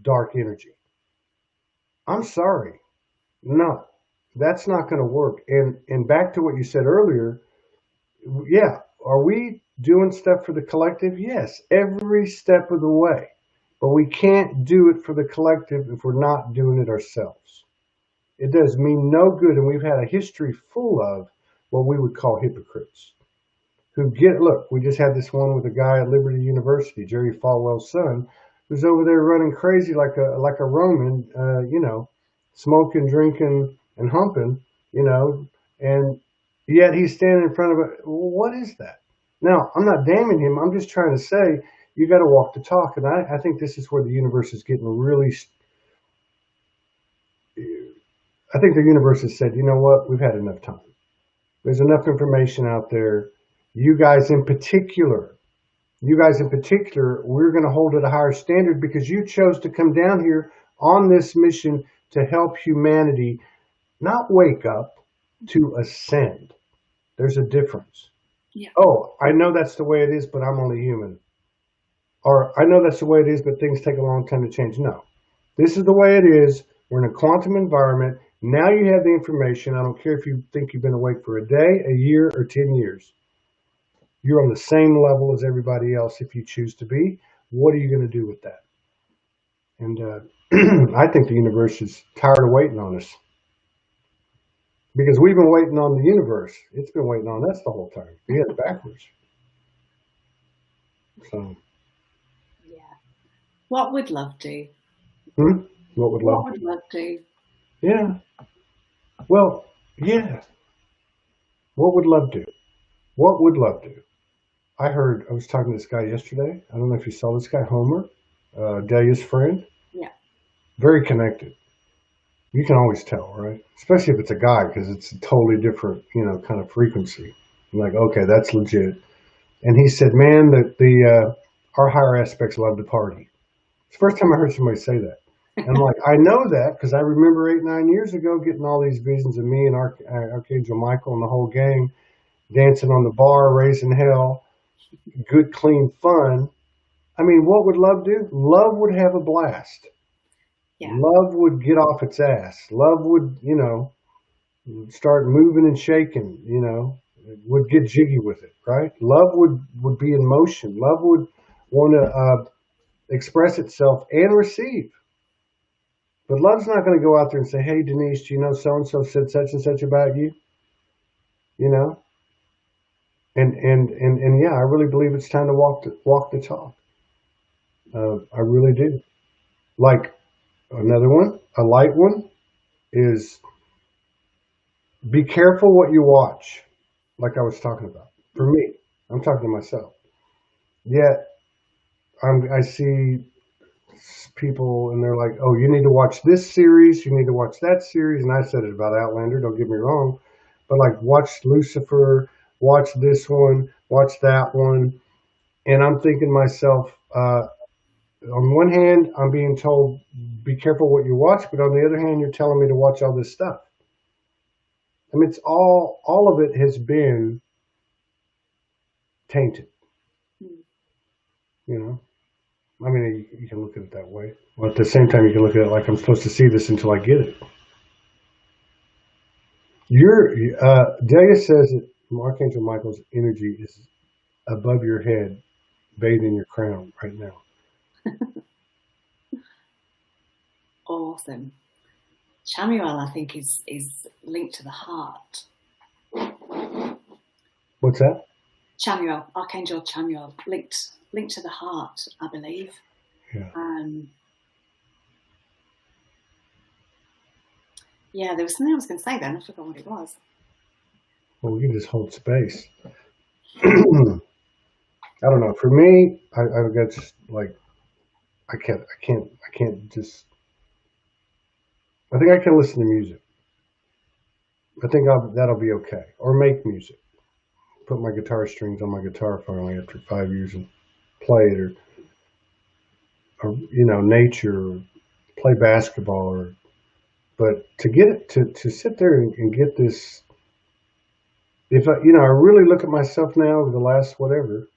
dark energy. I'm sorry. No, that's not going to work. And back to what you said earlier. Yeah. Are we doing stuff for the collective? Yes, every step of the way. But we can't do it for the collective if we're not doing it ourselves. It does me no good. And we've had a history full of what we would call hypocrites. Look, we just had this one with a guy at Liberty University, Jerry Falwell's son, who's over there running crazy like a Roman, smoking, drinking, and humping, and yet he's standing in front of it. What is that? Now, I'm not damning him. I'm just trying to say you got to walk the talk. And I think this is where the universe is getting really. I think the universe has said, you know what? We've had enough time. There's enough information out there. You guys in particular you guys in particular, we're going to hold it a higher standard because you chose to come down here on this mission to help humanity not wake up, to ascend. There's a difference. Yeah. Oh, I know that's the way it is, but I'm only human. Or I know that's the way it is, but things take a long time to change. No, this is the way it is. We're in a quantum environment. Now you have the information. I don't care if you think you've been awake for a day, a year, or 10 years. You're on the same level as everybody else if you choose to be. What are you going to do with that? And I think the universe is tired of waiting on us. Because we've been waiting on the universe. It's been waiting on us the whole time. We had it backwards. So. Yeah. What would love do? What would love do? Yeah. Well, yeah. What would love do? What would love do? I was talking to this guy yesterday. I don't know if you saw this guy, Homer, Delia's friend. Yeah. Very connected. You can always tell, right? Especially if it's a guy, because it's a totally different, kind of frequency. I'm like, okay, that's legit. And he said, man, that our higher aspects love to party. It's the first time I heard somebody say that. And I'm like, I know that because I remember 8-9 years ago getting all these visions of me and Archangel Michael and the whole gang dancing on the bar, raising hell, good, clean fun. I mean, what would love do? Love would have a blast. Yeah. Love would get off its ass. Love would, start moving and shaking, would get jiggy with it, right? Love would be in motion. Love would want to express itself and receive. But love's not going to go out there and say, hey, Denise, do you know so-and-so said such and such about you? And yeah, I really believe it's time to walk the talk. I really do. Like another one, a light one, is be careful what you watch. Like I was talking about. For me, I'm talking to myself. Yet I see people and they're like, oh, you need to watch this series, you need to watch that series. And I said it about Outlander, don't get me wrong. But like watch Lucifer, watch this one, watch that one. And I'm thinking to myself, on one hand, I'm being told, be careful what you watch. But on the other hand, you're telling me to watch all this stuff. I mean, it's all of it has been tainted. I mean, you can look at it that way. Well, at the same time, you can look at it like I'm supposed to see this until I get it. Delia says that Archangel Michael's energy is above your head, bathed in your crown right now. Awesome. Chamuel, I think, is linked to the heart. What's that? Chamuel, Archangel Chamuel, linked to the heart, I believe. Yeah. Yeah, there was something I was going to say then. I forgot what it was. Well, we can just hold space. I don't know. For me, I've got just like I can't just. I think I can listen to music. I think that'll be okay. Or make music. Put my guitar strings on my guitar finally after 5 years and play it, or nature, or play basketball, but to get it to sit there and get this. If I really look at myself now over the last whatever,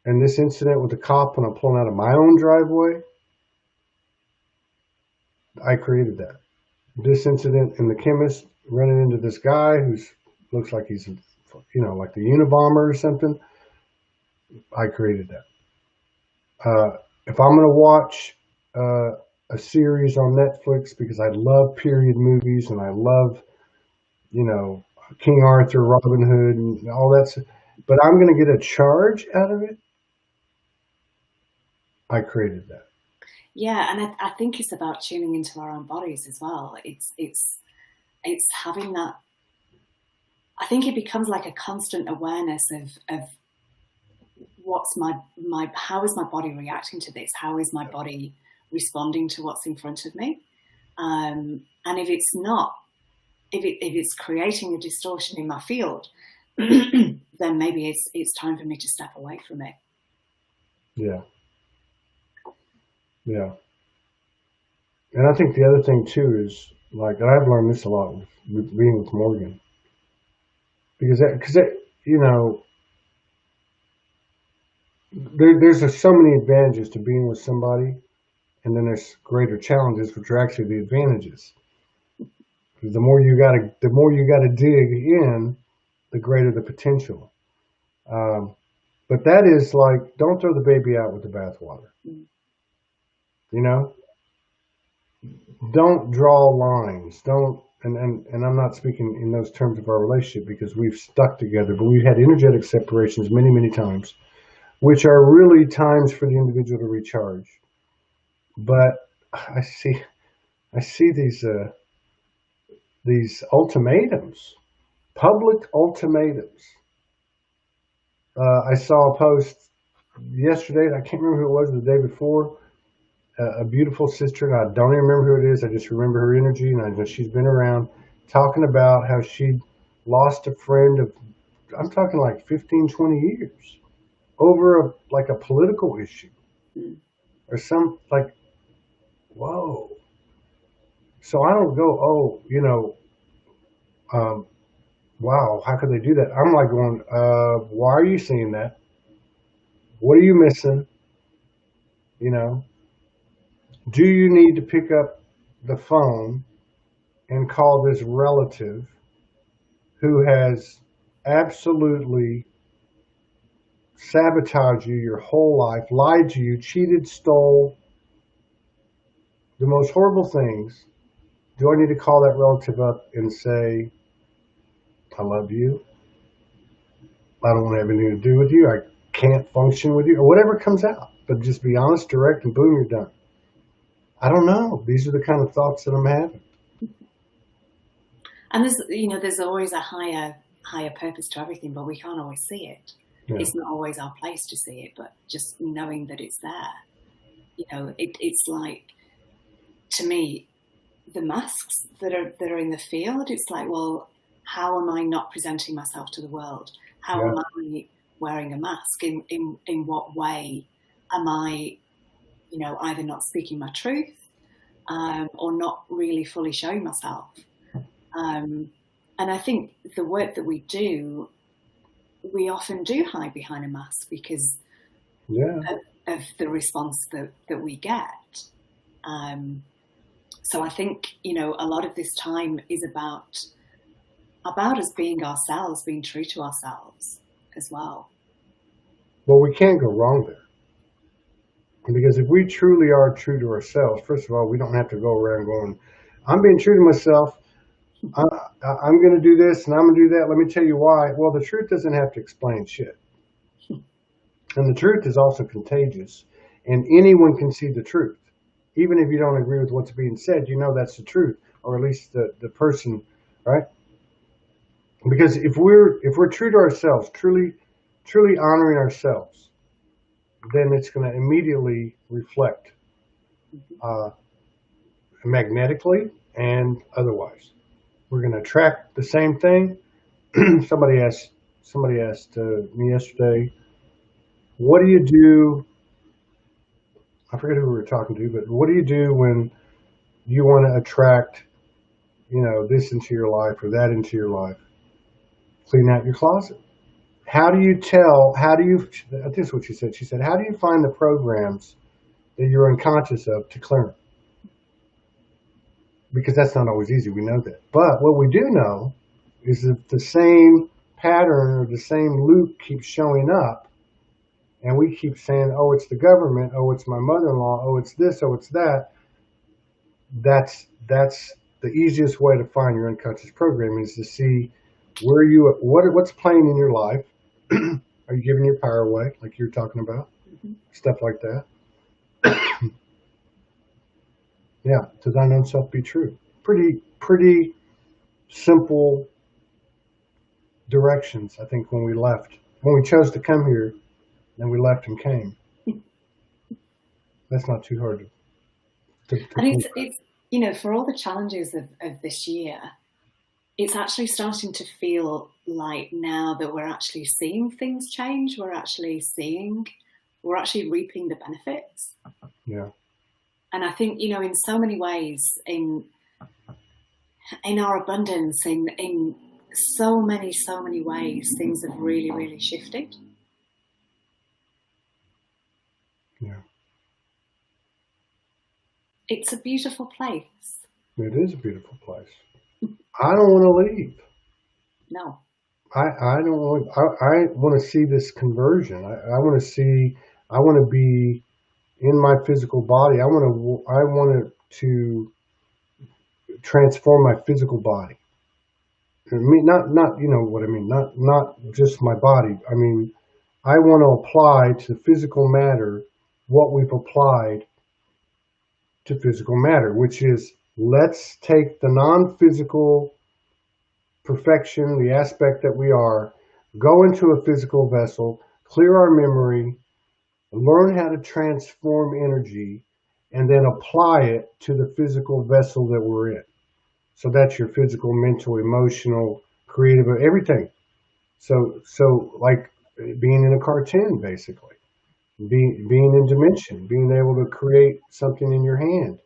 and this incident with the cop when I'm pulling out of my own driveway, I created that. This incident in the chemist running into this guy who looks like he's, like the Unabomber or something, I created that. If I'm going to watch a series on Netflix because I love period movies and I love, King Arthur, Robin Hood, and all that, but I'm going to get a charge out of it, I created that. Yeah, and I think it's about tuning into our own bodies as well. It's having that. I think it becomes like a constant awareness of what's how is my body reacting to this? How is my body responding to what's in front of me? And if it's not, if it's creating a distortion in my field, then maybe it's time for me to step away from it. Yeah. Yeah. And I think the other thing too is, like, and I've learned this a lot with being with Morgan, because you know, there's so many advantages to being with somebody, and then there's greater challenges, which are actually the advantages. Because the more you gotta dig in, the greater the potential. But that is like, don't throw the baby out with the bathwater. You know, don't draw lines. Don't, and I'm not speaking in those terms of our relationship, because we've stuck together, but we've had energetic separations many, many times, which are really times for the individual to recharge. But I see these ultimatums, public ultimatums. I saw a post yesterday, and I can't remember who it was, the day before. A beautiful sister, and I don't even remember who it is. I just remember her energy, and I know she's been around, talking about how she lost a friend of, I'm talking like 15, 20 years over a political issue or some, like, whoa. So I don't go, oh, wow, how could they do that? I'm like going, why are you seeing that? What are you missing? You know, do you need to pick up the phone and call this relative who has absolutely sabotaged you your whole life, lied to you, cheated, stole, the most horrible things? Do I need to call that relative up and say, I love you, I don't want to have anything to do with you, I can't function with you, or whatever comes out? But just be honest, direct, and boom, you're done. I don't know. These are the kind of thoughts that I'm having. And there's always a higher purpose to everything, but we can't always see it. Yeah. It's not always our place to see it, but just knowing that it's there. It's like, to me, the masks that are in the field, it's like, well, how am I not presenting myself to the world? How am I wearing a mask? In what way am I, either not speaking my truth, or not really fully showing myself? And I think the work that we do, we often do hide behind a mask because of the response that we get. So I think, a lot of this time is about us being ourselves, being true to ourselves as well. Well, we can't go wrong there. Because if we truly are true to ourselves, first of all, we don't have to go around going, I'm being true to myself, I'm going to do this and I'm going to do that. Let me tell you why. Well, the truth doesn't have to explain shit. And the truth is also contagious. And anyone can see the truth. Even if you don't agree with what's being said, that's the truth. Or at least the person, right? Because if we're true to ourselves, truly honoring ourselves, then it's going to immediately reflect magnetically and otherwise. We're going to attract the same thing. Somebody asked me yesterday, what do you do? I forget who we were talking to, but what do you do when you want to attract, this into your life or that into your life? Clean out your closet. This is what she said. She said, how do you find the programs that you're unconscious of to clear them? Because that's not always easy. We know that. But what we do know is that the same pattern or the same loop keeps showing up, and we keep saying, oh, it's the government, oh, it's my mother-in-law, oh, it's this, oh, it's that. That's the easiest way to find your unconscious program, is to see what's playing in your life. Are you giving your power away, like you're talking about? Mm-hmm. Stuff like that. Yeah, to thine own self be true. Pretty simple directions, I think, when we chose to come here, and we left and came. That's not too hard to and it's for all the challenges of this year, it's actually starting to feel like now that we're actually seeing things change, we're actually reaping the benefits. Yeah. And I think, you know, in so many ways, in our abundance, in so many ways, things have really, really shifted. Yeah. It's a beautiful place. It is a beautiful place. I don't want to leave. No. I don't want. I want to see this conversion. I want to be in my physical body. I want to transform my physical body. I mean, not you know what I mean. Not just my body. I mean, I want to apply to physical matter what we've applied to physical matter, which is, let's take the non-physical perfection, the aspect that we are, go into a physical vessel, clear our memory, learn how to transform energy, and then apply it to the physical vessel that we're in. So that's your physical, mental, emotional, creative, everything. So like being in a cartoon, basically, being in dimension, being able to create something in your hand.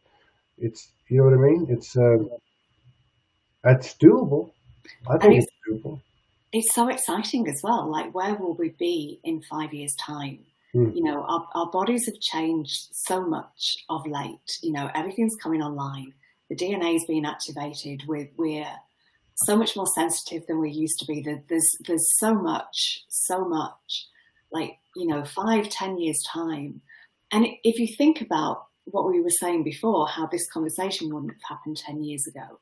It's, you know what I mean? It's doable. I think it's doable. It's so exciting as well. Like, where will we be in 5 years' time? You know, our bodies have changed so much of late. You know, everything's coming online. The DNA is being activated. We're so much more sensitive than we used to be. There's so much, like, you know, 5-10 years' time. And if you think about what we were saying before, how this conversation wouldn't have happened 10 years ago,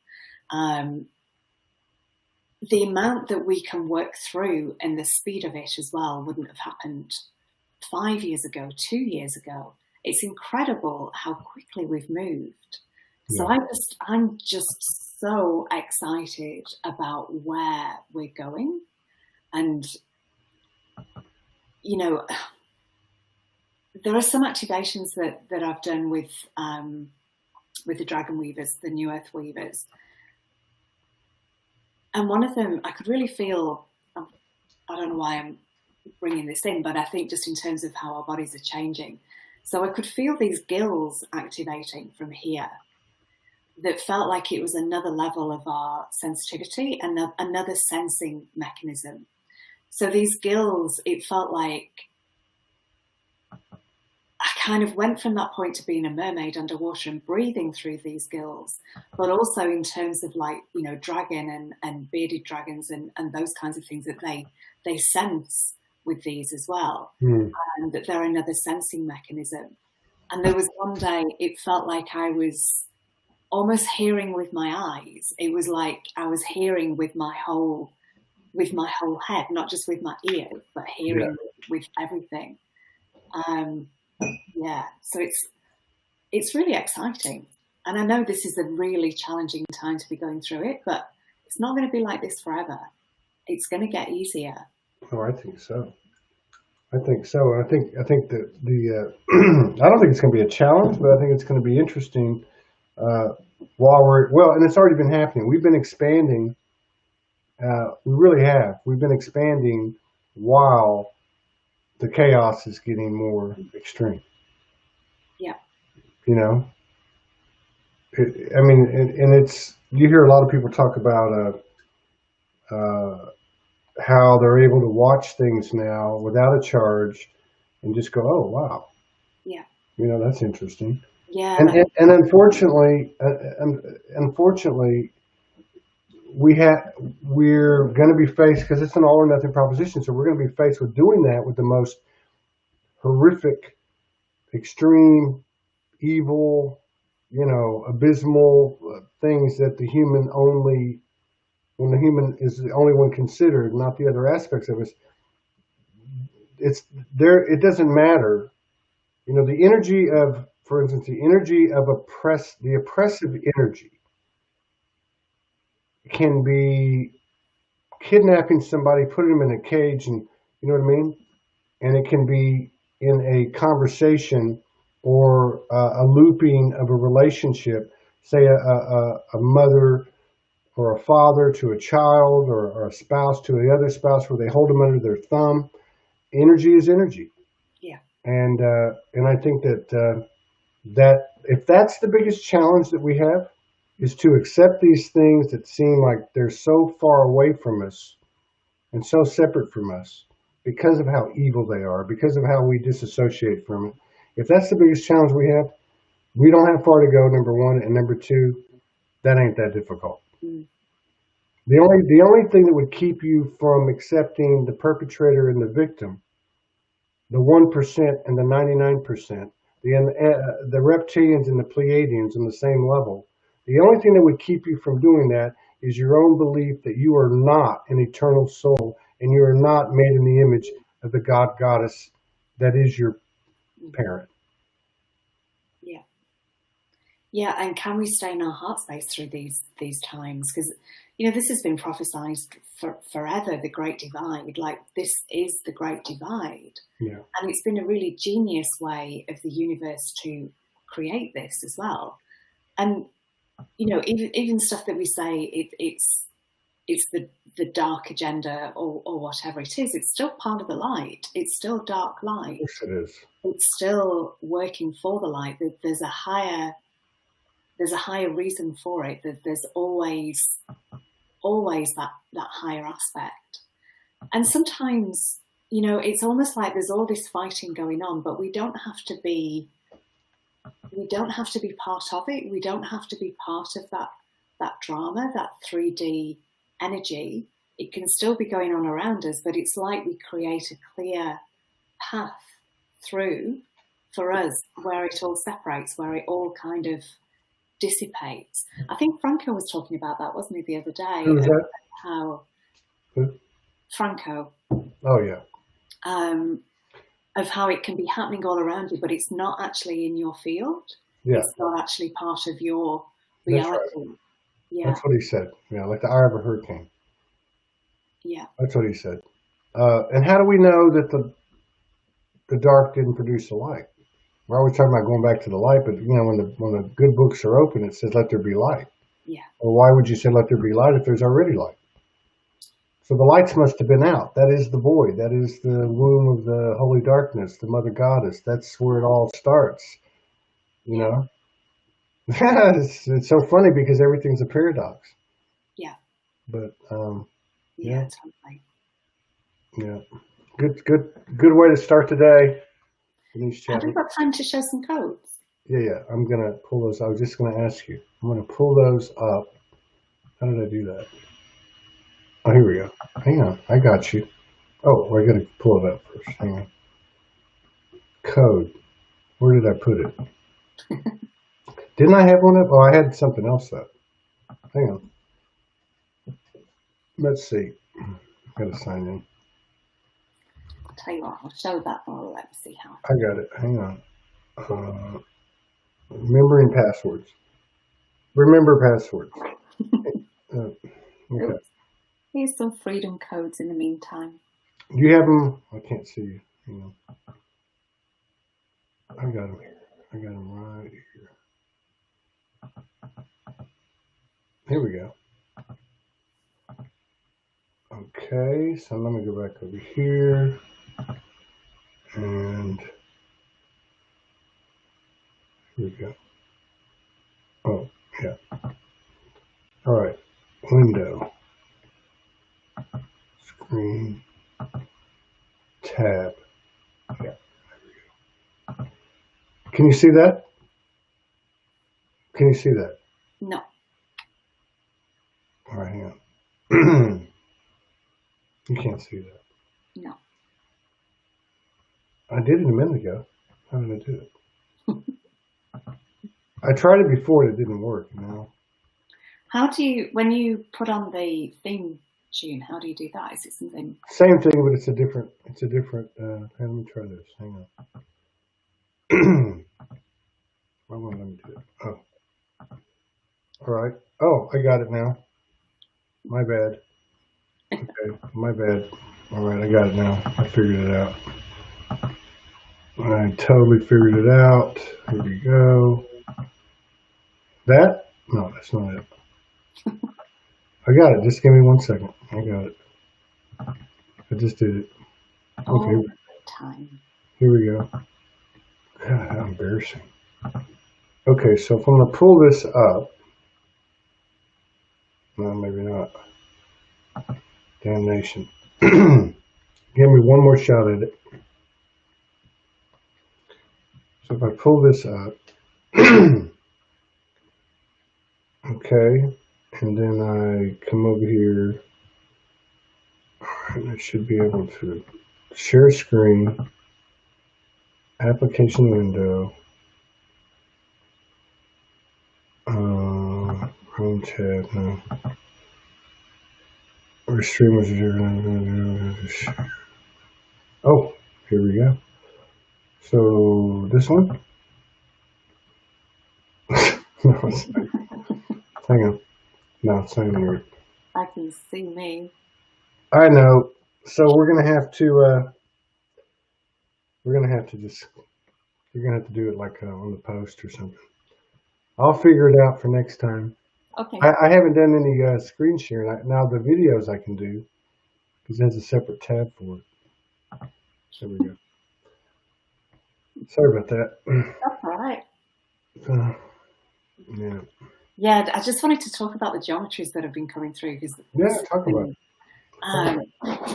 the amount that we can work through and the speed of it as well wouldn't have happened 5 years ago, 2 years ago. It's incredible how quickly we've moved. So I'm just so excited about where we're going. And, you know, there are some activations that I've done with the Dragon Weavers, the New Earth Weavers. And one of them, I could really feel, I don't know why I'm bringing this in, but I think just in terms of how our bodies are changing. So I could feel these gills activating from here that felt like it was another level of our sensitivity and another sensing mechanism. So these gills, it felt like I kind of went from that point to being a mermaid underwater and breathing through these gills, but also in terms of, like, you know, dragon and bearded dragons and those kinds of things that they sense with these as well, and that they're another sensing mechanism. And there was one day it felt like I was almost hearing with my eyes. It was like I was hearing with my whole head, not just with my ears, but hearing with everything. So it's really exciting. And I know this is a really challenging time to be going through it, but it's not going to be like this forever. It's going to get easier. Oh, I think so. And I think that the I don't think it's going to be a challenge, but I think it's going to be interesting and it's already been happening. We've been expanding. We really have. We've been expanding while the chaos is getting more extreme. Yeah. You know, it's, you hear a lot of people talk about how they're able to watch things now without a charge and just go, oh, wow. Yeah. You know, that's interesting. Yeah. And unfortunately, we're going to be faced, because it's an all or nothing proposition. So we're going to be faced with doing that with the most horrific, extreme, evil, you know, abysmal things that when the human is the only one considered, not the other aspects of us. It's there. It doesn't matter. You know, the energy of, for instance, the energy of the oppressive energy can be kidnapping somebody, putting them in a cage, and you know what I mean? And it can be in a conversation or a looping of a relationship, say a mother for a father to a child, or a spouse to the other spouse, where they hold them under their thumb. Energy is energy. Yeah. And I think that if that's the biggest challenge that we have, is to accept these things that seem like they're so far away from us and so separate from us because of how evil they are, because of how we disassociate from it. If that's the biggest challenge we don't have far to go, number one, and number two, that ain't that difficult. Mm. The only thing that would keep you from accepting the perpetrator and the victim, the 1% and the 99%, the reptilians and the Pleiadians on the same level, the only thing that would keep you from doing that is your own belief that you are not an eternal soul and you are not made in the image of the God goddess that is your parent. Yeah. Yeah, and can we stay in our heart space through these times? Because, this has been prophesied forever, the Great Divide. Like, this is the Great Divide. Yeah. And it's been a really genius way of the universe to create this as well. And, even stuff that we say, it's the dark agenda or whatever it is, it's still part of the light. It's still dark light. Yes, it is. It's still working for the light. There's a higher reason for it. That there's always that higher aspect. And sometimes, it's almost like there's all this fighting going on, but we don't have to be part of it. We don't have to be part of that drama, that 3D energy. It can still be going on around us, but it's like we create a clear path through for us where it all separates, where it all kind of dissipates. I think Franco was talking about that, wasn't he, the other day? Who was that? How Franco. Oh, yeah. Of how it can be happening all around you, but it's not actually in your field. Yeah. It's not actually part of your reality. That's right. Yeah. That's what he said. Yeah, like the eye of a hurricane. Yeah. That's what he said. And how do we know that the dark didn't produce the light? We're always talking about going back to the light, but when the good books are open, it says, "Let there be light." Yeah. Well, why would you say, "Let there be light" if there's already light? So the lights must have been out. That is the void. That is the womb of the holy darkness, the mother goddess. That's where it all starts. It's so funny because everything's a paradox. Yeah. But yeah, totally. Yeah. Good way to start today. Denise Chadwick. Have we got time to show some codes? Yeah. I'm gonna pull those. I was just gonna ask you. I'm gonna pull those up. How did I do that? Oh, here we go. Hang on. I got you. Oh, I gotta pull it up first. Hang on. Code. Where did I put it? Didn't I have one up? Oh, I had something else up. Hang on. Let's see. Gotta sign in. I'll tell you what, I'll show that one. Let's see how. I got it. Hang on. Remembering passwords. Remember passwords. Okay. Here's some freedom codes in the meantime. Do you have them? I can't see you. Hang on. I got them here. I got them right here. Here we go. Okay, so let me go back over here. And here we go. Oh, yeah. All right. Window. Screen. Tab. Yeah. There we go. Can you see that? Can you see that? No. All right, hang on. You can't see that. No. I did it a minute ago. How did I do it? I tried it before and it didn't work, How do you, when you put on the theme tune, how do you do that? Is it something? Same thing, but it's a different, let me try this. Hang on. Let me do it. Oh. All right. Oh, I got it now. My bad. Okay, my bad. All right, I got it now. I figured it out. I totally figured it out. Here we go. That? No, that's not it. I got it. Just give me 1 second. I got it. I just did it. Okay, All time. here we go. God, how embarrassing. Okay, so if I'm going to pull this up, no, maybe not. Damnation. Give me one more shot at it. So if I pull this up, okay, and then I come over here, and I should be able to share screen, application window, Chrome tab, no. Or streamers are. Oh, here we go. So this one? No, it's not. Hang on. No, it's not even weird. I can see me. I know. So we're gonna have to just you're gonna have to do it like on the post or something. I'll figure it out for next time. Okay. I haven't done any screen sharing. Now the videos I can do because there's a separate tab for it. There we go. Sorry about that. That's all right. Yeah. Yeah, I just wanted to talk about the geometries that have been coming through because Talk about it.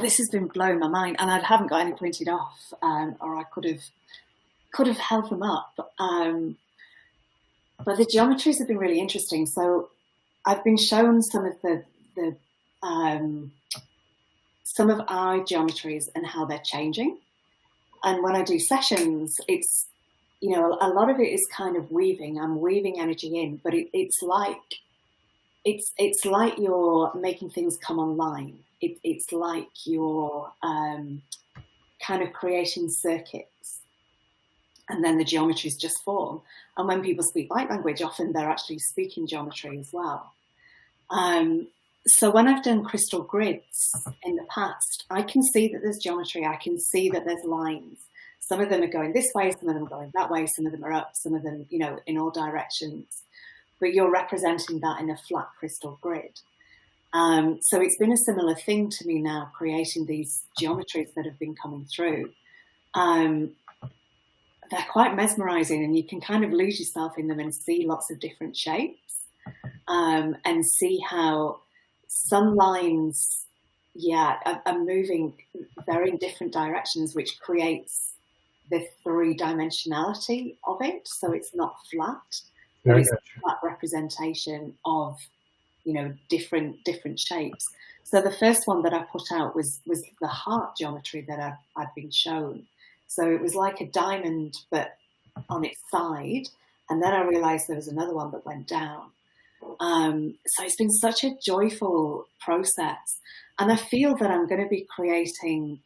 this has been blowing my mind, and I haven't got any printed off, or I could have held them up. But the geometries have been really interesting. So I've been shown some of some of our geometries and how they're changing. And when I do sessions, it's, you know, a lot of it is kind of weaving. I'm weaving energy in, but it's like you're making things come online. It's like you're kind of creating circuits, and then the geometries just form. And when people speak light language, often they're actually speaking geometry as well. So when I've done crystal grids in the past, I can see that there's geometry. I can see that there's lines. Some of them are going this way, some of them are going that way, some of them are up, some of them, you know, in all directions. But you're representing that in a flat crystal grid. So it's been a similar thing to me now, creating these geometries that have been coming through. They're quite mesmerizing, and you can kind of lose yourself in them and see lots of different shapes, and see how some lines, are moving very in different directions, which creates the three-dimensionality of it. So it's not flat, but it's a flat representation of, you know, different shapes. So the first one that I put out was the heart geometry that I'd been shown. So it was like a diamond, but on its side. And then I realized there was another one that went down. So it's been such a joyful process. And I feel that I'm going to be creating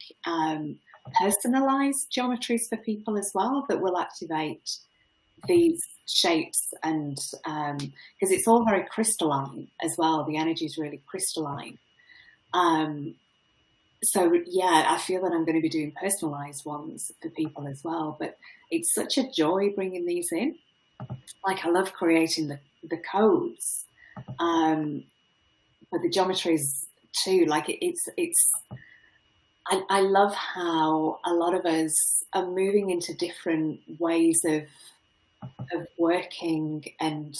personalized geometries for people as well that will activate these shapes, and because it's all very crystalline as well. The energy is really crystalline. So yeah, I feel that I'm going to be doing personalized ones for people as well. But it's such a joy bringing these in. Like, I love creating the codes, but the geometries too. Like I love how a lot of us are moving into different ways of working, and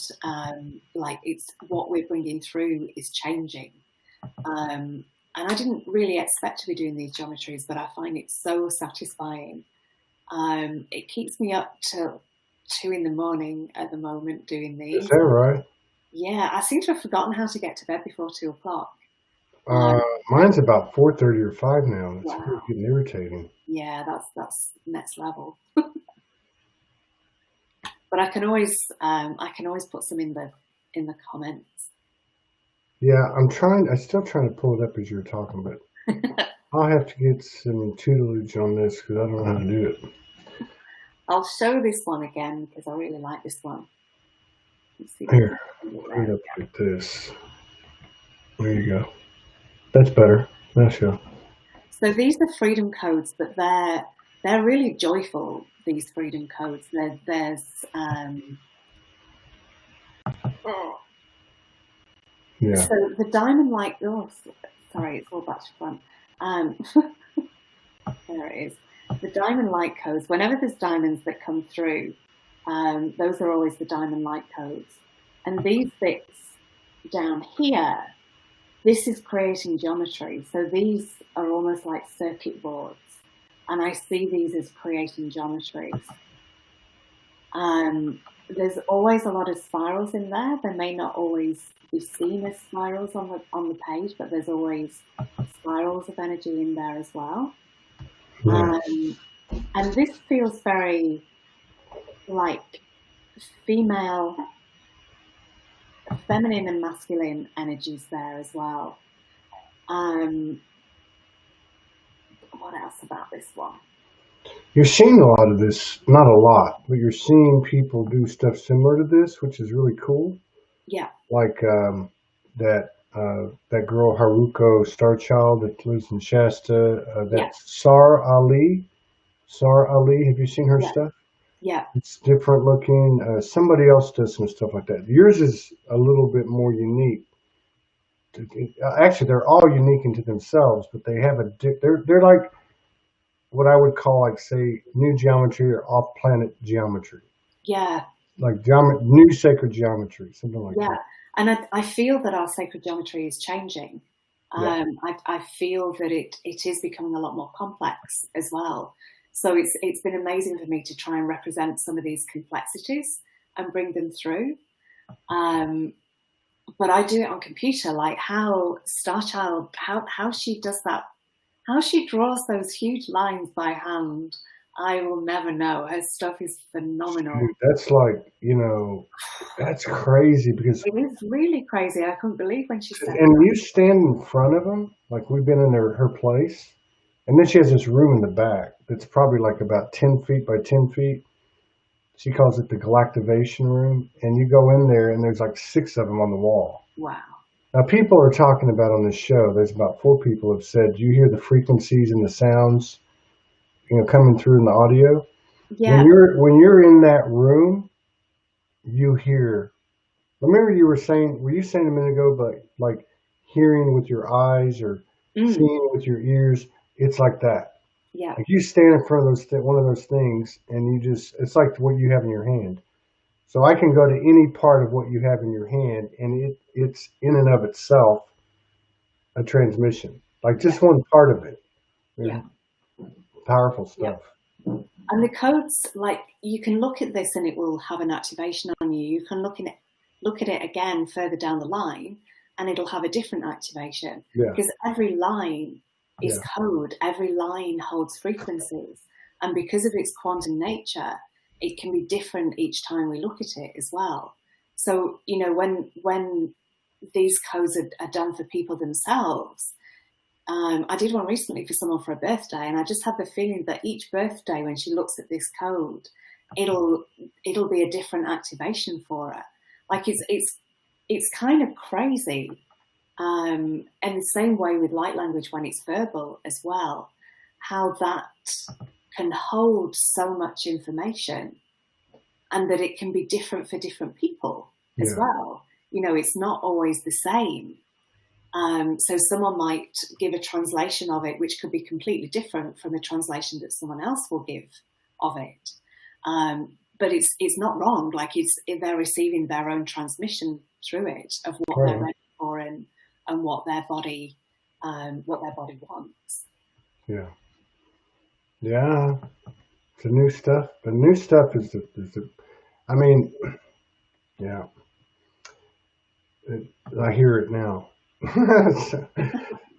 like, it's what we're bringing through is changing. And I didn't really expect to be doing these geometries, but I find it so satisfying. It keeps me up till 2 a.m. at the moment doing these. Is that right? Yeah, I seem to have forgotten how to get to bed before 2 o'clock. Mine's about 4:30 or 5 now. It's Wow. really getting irritating. Yeah, that's next level. But I can always put some in the comments. Yeah, I'm still trying to pull it up as you're talking, but I'll have to get some tutelage on this because I don't know how to do it. I'll show this one again because I really like this one. Let's see. Here, put it up like this. There you go. That's better. Let's go. So these are freedom codes, but they're really joyful. These freedom codes. Yeah. So the diamond light, oh, sorry, it's all back to front. There it is. The diamond light codes, whenever there's diamonds that come through, those are always the diamond light codes. And these bits down here, this is creating geometry. So these are almost like circuit boards. And I see these as creating geometries. There's always a lot of spirals in there. They may not always be seen as spirals on the page, but there's always spirals of energy in there as well. Yeah. And this feels very like female, feminine and masculine energies there as well. What else about this one? You're seeing a lot of this, not a lot, but you're seeing people do stuff similar to this, which is really cool. Yeah. Like that girl Haruko Starchild that lives in Shasta. Sar Ali. Have you seen her stuff? Yeah. It's different looking. Somebody else does some stuff like that. Yours is a little bit more unique. Actually, they're all unique into themselves, but they have they're like what I would call, like, say, new geometry or off-planet geometry. Yeah. Like new sacred geometry, something like that. Yeah, and I feel that our sacred geometry is changing. I feel that it is becoming a lot more complex as well. So it's been amazing for me to try and represent some of these complexities and bring them through. But I do it on computer, like how Starchild, how she does that, how she draws those huge lines by hand. I will never know. Her stuff is phenomenal. Dude, that's like, that's crazy because it is really crazy. I couldn't believe when she said and you stand in front of them, like we've been in her place, and then she has this room in the back that's probably like about 10 feet by 10 feet. She calls it the galactivation room, and you go in there and there's like 6 of them on the wall. Wow. Now, people are talking about on this show, there's about 4 people have said, you hear the frequencies and the sounds, coming through in the audio. Yeah. When you're in that room, you hear. Remember, were you saying a minute ago, but like hearing with your eyes or seeing with your ears? It's like that. Yeah. Like you stand in front of one of those things, and it's like what you have in your hand. So I can go to any part of what you have in your hand, and it's in and of itself a transmission. Like just one part of it. Yeah. Powerful stuff. Yeah. And the codes, like you can look at this and it will have an activation on you. You can look at it again further down the line and it'll have a different activation. Yeah. Because every line is code. Every line holds frequencies. And because of its quantum nature, it can be different each time we look at it as well. So, when these codes are done for people themselves, I did one recently for someone for a birthday, and I just had the feeling that each birthday, when she looks at this code, it'll be a different activation for her. Like it's kind of crazy. And the same way with light language when it's verbal as well, how that can hold so much information, and that it can be different for different people as well. It's not always the same. So someone might give a translation of it, which could be completely different from the translation that someone else will give of it. But it's not wrong. Like they're receiving their own transmission through it of what they're ready for and what their body wants. Yeah. Yeah. It's the new stuff. The new stuff is I mean, yeah. I hear it now.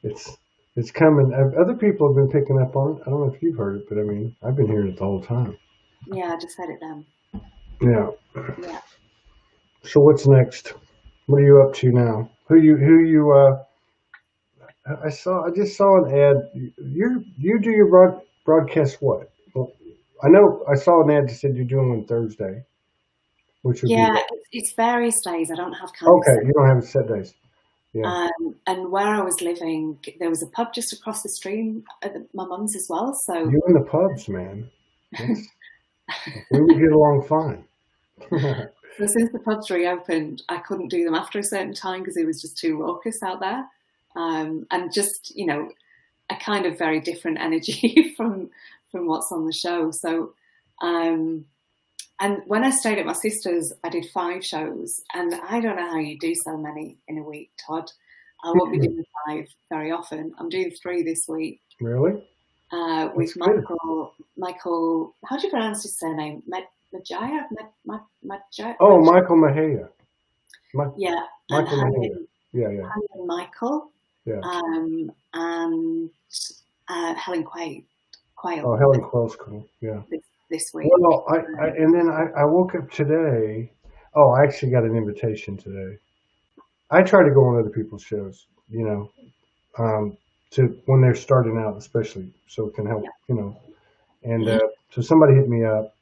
It's coming. Other people have been picking up on it. I don't know if you've heard it, but I mean, I've been hearing it the whole time. Yeah, I just heard it then. Yeah. Yeah. So what's next? What are you up to now? I just saw an ad. You do your broadcast what? Well, I know I saw an ad that said you're doing one Thursday, which would be it's various days. I don't have kind okay. You don't have set days. Yeah. And where I was living, there was a pub just across the street at my mum's as well. So you in the pubs, man. We would get along fine. So since the pubs reopened, I couldn't do them after a certain time because it was just too raucous out there. And just, a kind of very different energy from what's on the show. So, and when I stayed at my sister's, I did 5 shows, and I don't know how you do so many in a week, Todd. I won't be doing 5 very often. I'm doing 3 this week. Really? With Michael. Michael, how do you pronounce his surname? Majaya? Oh, Michael Mahia. Yeah. Michael Mahia. Yeah. And Michael. Yeah. And Helen Quayle. Oh, Helen Quayle's cool. Yeah. This week. Well, and then I woke up today. Oh, I actually got an invitation today. I try to go on other people's shows, to when they're starting out, especially, so it can help, And so somebody hit me up,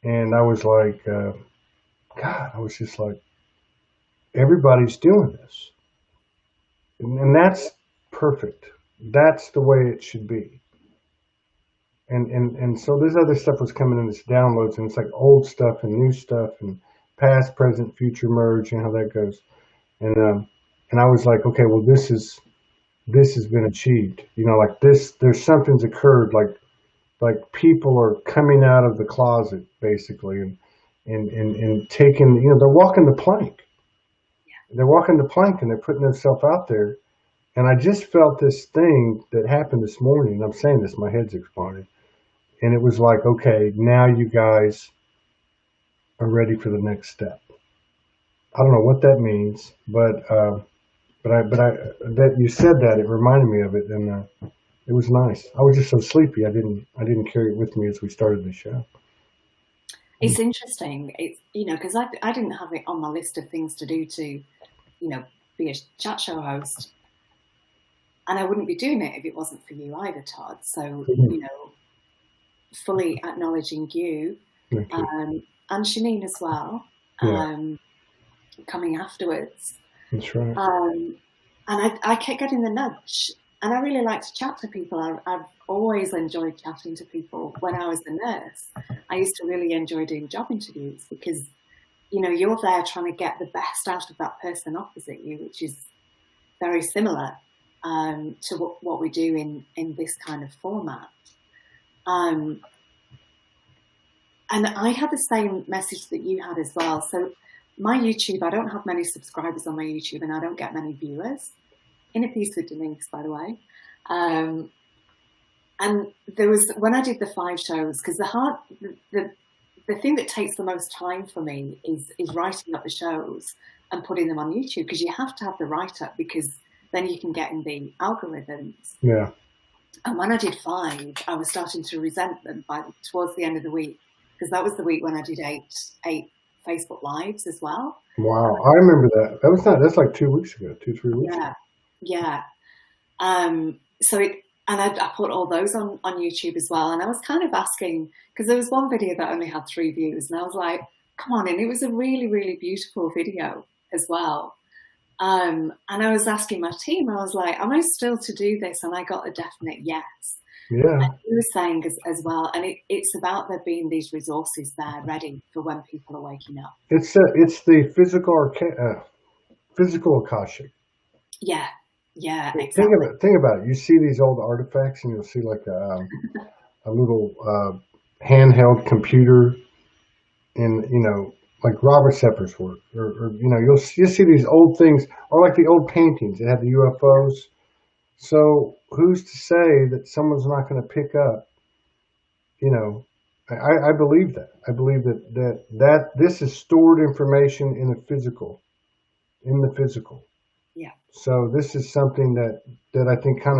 and I was like, God, I was just like, everybody's doing this, and that's perfect. That's the way it should be. And so this other stuff was coming in, this downloads, and it's like old stuff and new stuff and past, present, future merge, and how that goes. And I was like, okay, well, this has been achieved. Like this, there's something's occurred. Like people are coming out of the closet basically, and taking, they're walking the plank. They're walking the plank, and they're putting themselves out there. And I just felt this thing that happened this morning. And I'm saying this, my head's exploding. And it was like, okay, now you guys are ready for the next step. I don't know what that means, but that you said that, it reminded me of it, and it was nice. I was just so sleepy, I didn't carry it with me as we started the show. It's interesting, because I didn't have it on my list of things to do to, be a chat show host, and I wouldn't be doing it if it wasn't for you either, Todd. So fully acknowledging you, and Shanine as well, coming afterwards. That's right. And I kept getting the nudge, and I really like to chat to people. I've always enjoyed chatting to people. When I was a nurse, I used to really enjoy doing job interviews because, you're there trying to get the best out of that person opposite you, which is very similar to what we do in this kind of format. And I had the same message that you had as well. So my YouTube, I don't have many subscribers on my YouTube, and I don't get many viewers. In a piece with Denise, by the way. And there was, when I did the 5 shows, because the thing that takes the most time for me is writing up the shows and putting them on YouTube, because you have to have the write-up, because then you can get in the algorithms. Yeah. And when I did 5, I was starting to resent them towards the end of the week, because that was the week when I did 8 Facebook Lives as well. Wow, I remember that. That's like 2 weeks ago, 2-3 weeks ago. Yeah. I put all those on YouTube as well. And I was kind of asking, because there was one video that only had 3 views, and I was like, come on. And it was a really, really beautiful video as well. And I was asking my team, I was like, am I still to do this? And I got a definite yes. Yeah. And he was saying as well, and it's about there being these resources there ready for when people are waking up. It's the physical Akashic. Yeah, exactly. Think about it. You see these old artifacts, and you'll see like a little handheld computer in, like Robert Sepper's work, or you'll see these old things, or like the old paintings that have the UFOs. So who's to say that someone's not going to pick up? I believe that. I believe that this is stored information in the physical. Yeah. So this is something that I think kind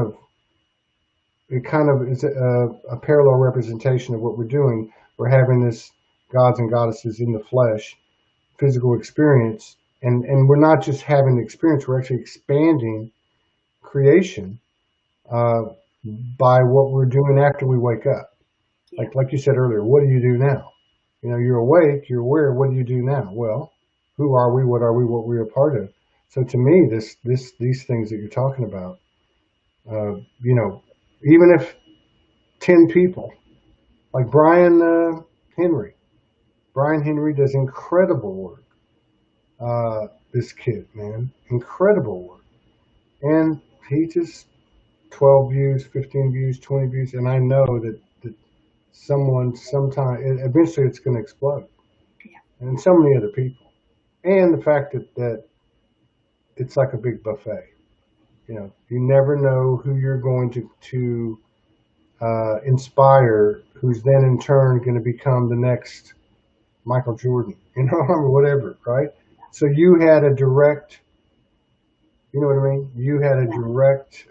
of is a parallel representation of what we're doing. We're having this gods and goddesses in the flesh, physical experience, and we're not just having the experience. We're actually expanding creation by what we're doing after we wake up. Yeah. Like you said earlier, what do you do now? You're awake, you're aware. What do you do now? Well, who are we? What are we? What we're a part of. So to me, these things that you're talking about, even if 10 people, like Brian Henry does incredible work This kid, man, incredible work. And he just 12 views, 15 views, 20 views, and I know that someone sometime eventually it's going to explode, and so many other people, and the fact that it's like a big buffet. You never know who you're going to inspire, who's then in turn going to become the next Michael Jordan, or whatever, right? So you had a direct, you know what I mean? You had a direct,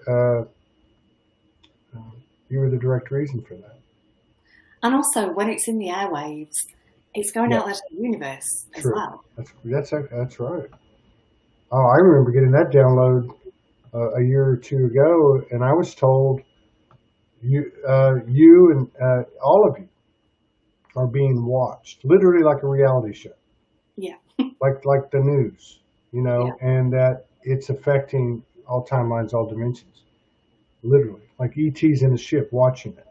you were the direct reason for that. And also, when it's in the airwaves, it's going out there to the universe as well. That's right. Oh, I remember getting that download a year or two ago, and I was told you and all of you are being watched, literally like a reality show. Yeah. like the news, and that it's affecting all timelines, all dimensions. Literally, like ET's in a ship watching it,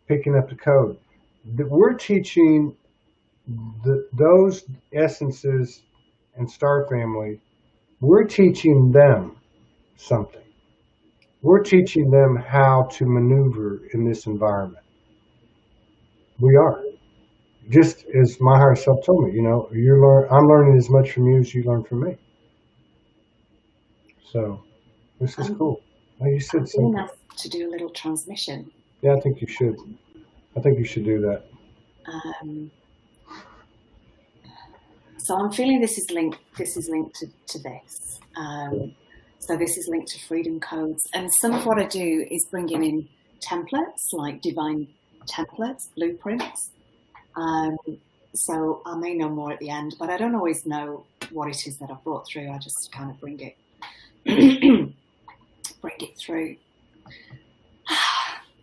picking up the code. We're teaching those essences and star family. We're teaching them something. We're teaching them how to maneuver in this environment. We are. Just as my higher self told me, I'm learning as much from you as you learn from me. So this is cool. Well, you said something. Enough to do a little transmission. Yeah, I think you should. I think you should do that. So I'm feeling this is linked to this. So this is linked to freedom codes. And some of what I do is bringing in templates, like divine templates, blueprints. So I may know more at the end, but I don't always know what it is that I've brought through. I just kind of bring it through.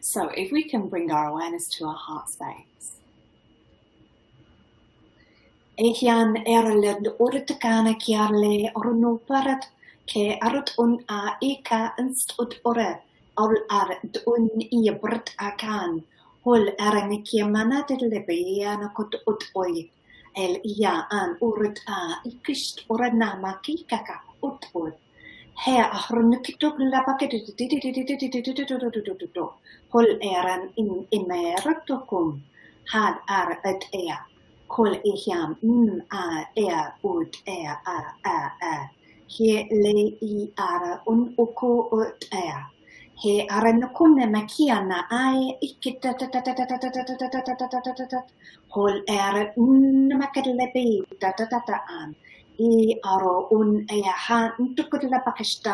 So if we can bring our awareness to our heart space. Ehian erled urtakana kiarle orno parat ke arut un a eka instut ore ol ar dun iebrt akan hol aranikia manat lebeana kot ut oi el ia an urut a ikist orana makikaka ut ut he ahrunukituk lapaket hol eran in imeratukum had ar et ea kol ehiam a ea ut ea a he le I ara un uko ut ea he aranukune makiana ai ikita hol era makadlebi an I aro un ea han tukudla pakishta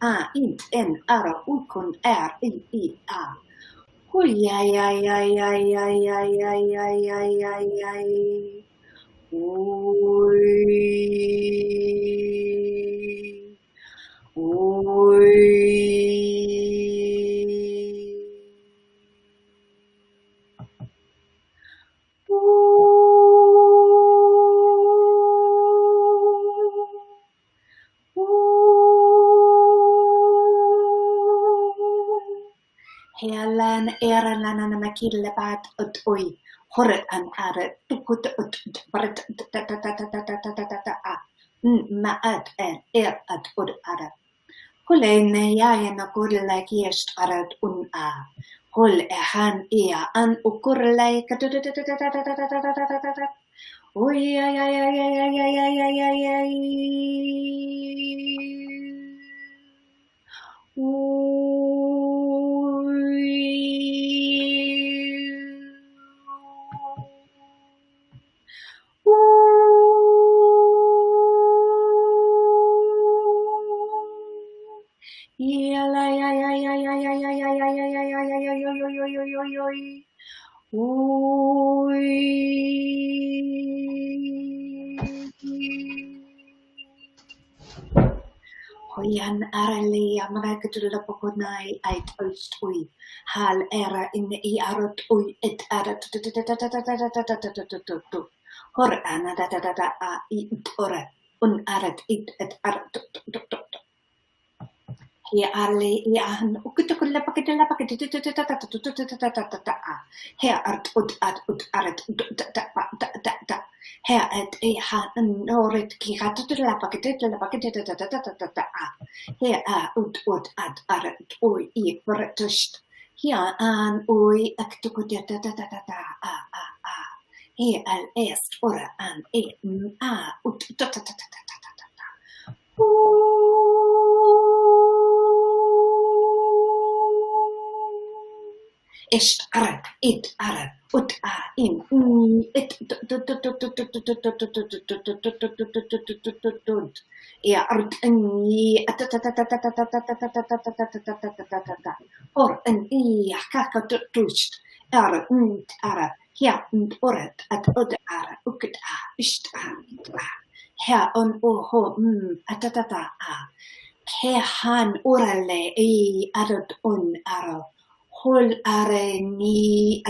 a in ara ukun I a Oi, ai, ai, ai, ai, ai, ai, ai, ai, ai, ai, ai. Oi. Healan eralan makille bat ut oi horret an are tukut ut barat a ma at at ud ara Hulene yaena kurle kiest arat un a hol han ia an ukurle oi ai ai ai ai ai ai ai ai ai Hoyan arali amrakatul pokonai ait ulstui hal era in I arot ui it arat hor ana a I ora un arat it et arat he arli ihan ukutukulla pakitella pakit he art ut arat He at a hat and norit ki hat to la packet la packet he ut ad arat oi e vertusht here an oi aktukudeta he al est ora an e ut Ist arat, it arat, ut in it ja art ni or en ja kakatust ara ja orat at od ara ukt ist her on oho ke han orale e arat on ara hol are ni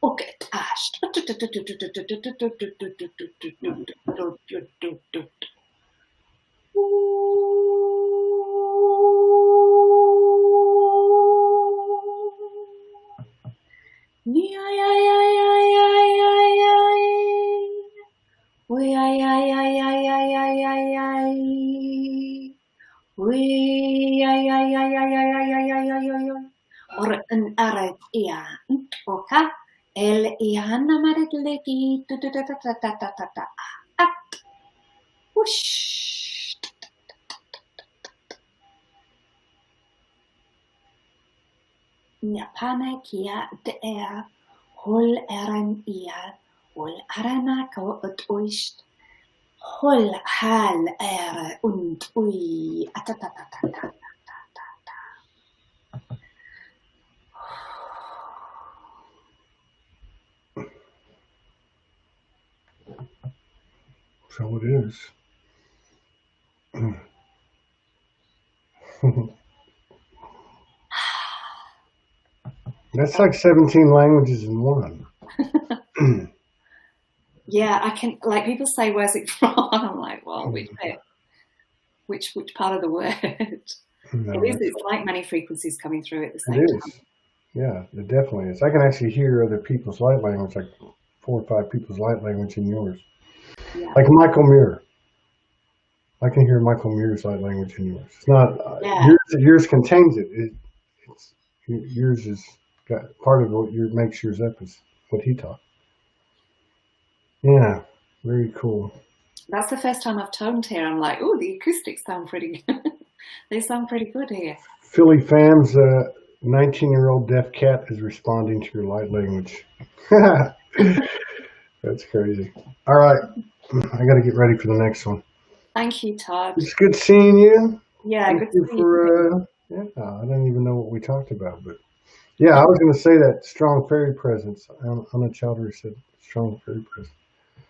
oket ast or an arat ia oka el iana marit leti at whoosh Japana kia de hol eran ia hol arana ko ut oist hol hal und ui So it is. That's like 17 languages in one. Yeah, I can, like, people say, where's it from? I'm like, well, which bit? Which part of the word? No, it's like many frequencies coming through at the same time. It is. Yeah, it definitely is. I can actually hear other people's light language, like 4 or 5 people's light language in yours. Yeah. Like Michael Muir. I can hear Michael Muir's light language in yours. It's not, yours contains it. Yours is got part of what makes yours up is what he taught. Yeah, very cool. That's the first time I've toned here. I'm like, oh, the acoustics sound pretty good. They sound pretty good here. Philly Fam's 19-year-old deaf cat is responding to your light language. That's crazy. All right, I got to get ready for the next one. Thank you, Todd. It's good seeing you. Yeah, Thank you for. Yeah, I don't even know what we talked about, but yeah, I was going to say that strong fairy presence. Anna Chowdhury said strong fairy presence.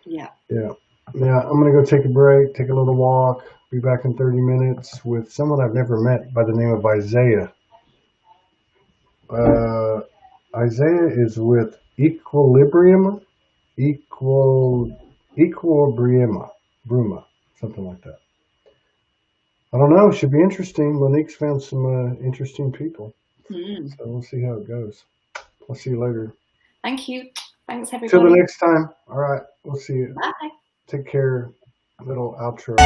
Yeah. Yeah. Yeah, I'm going to go take a break, take a little walk, be back in 30 minutes with someone I've never met by the name of Isaiah. Isaiah is with Equilibrium, Bruma, something like that. I don't know. Should be interesting. Monique's found some interesting people. So we'll see how it goes. I'll see you later. Thank you. Thanks, everybody. Till the next time. All right. We'll see you. Bye. Take care. Little outro.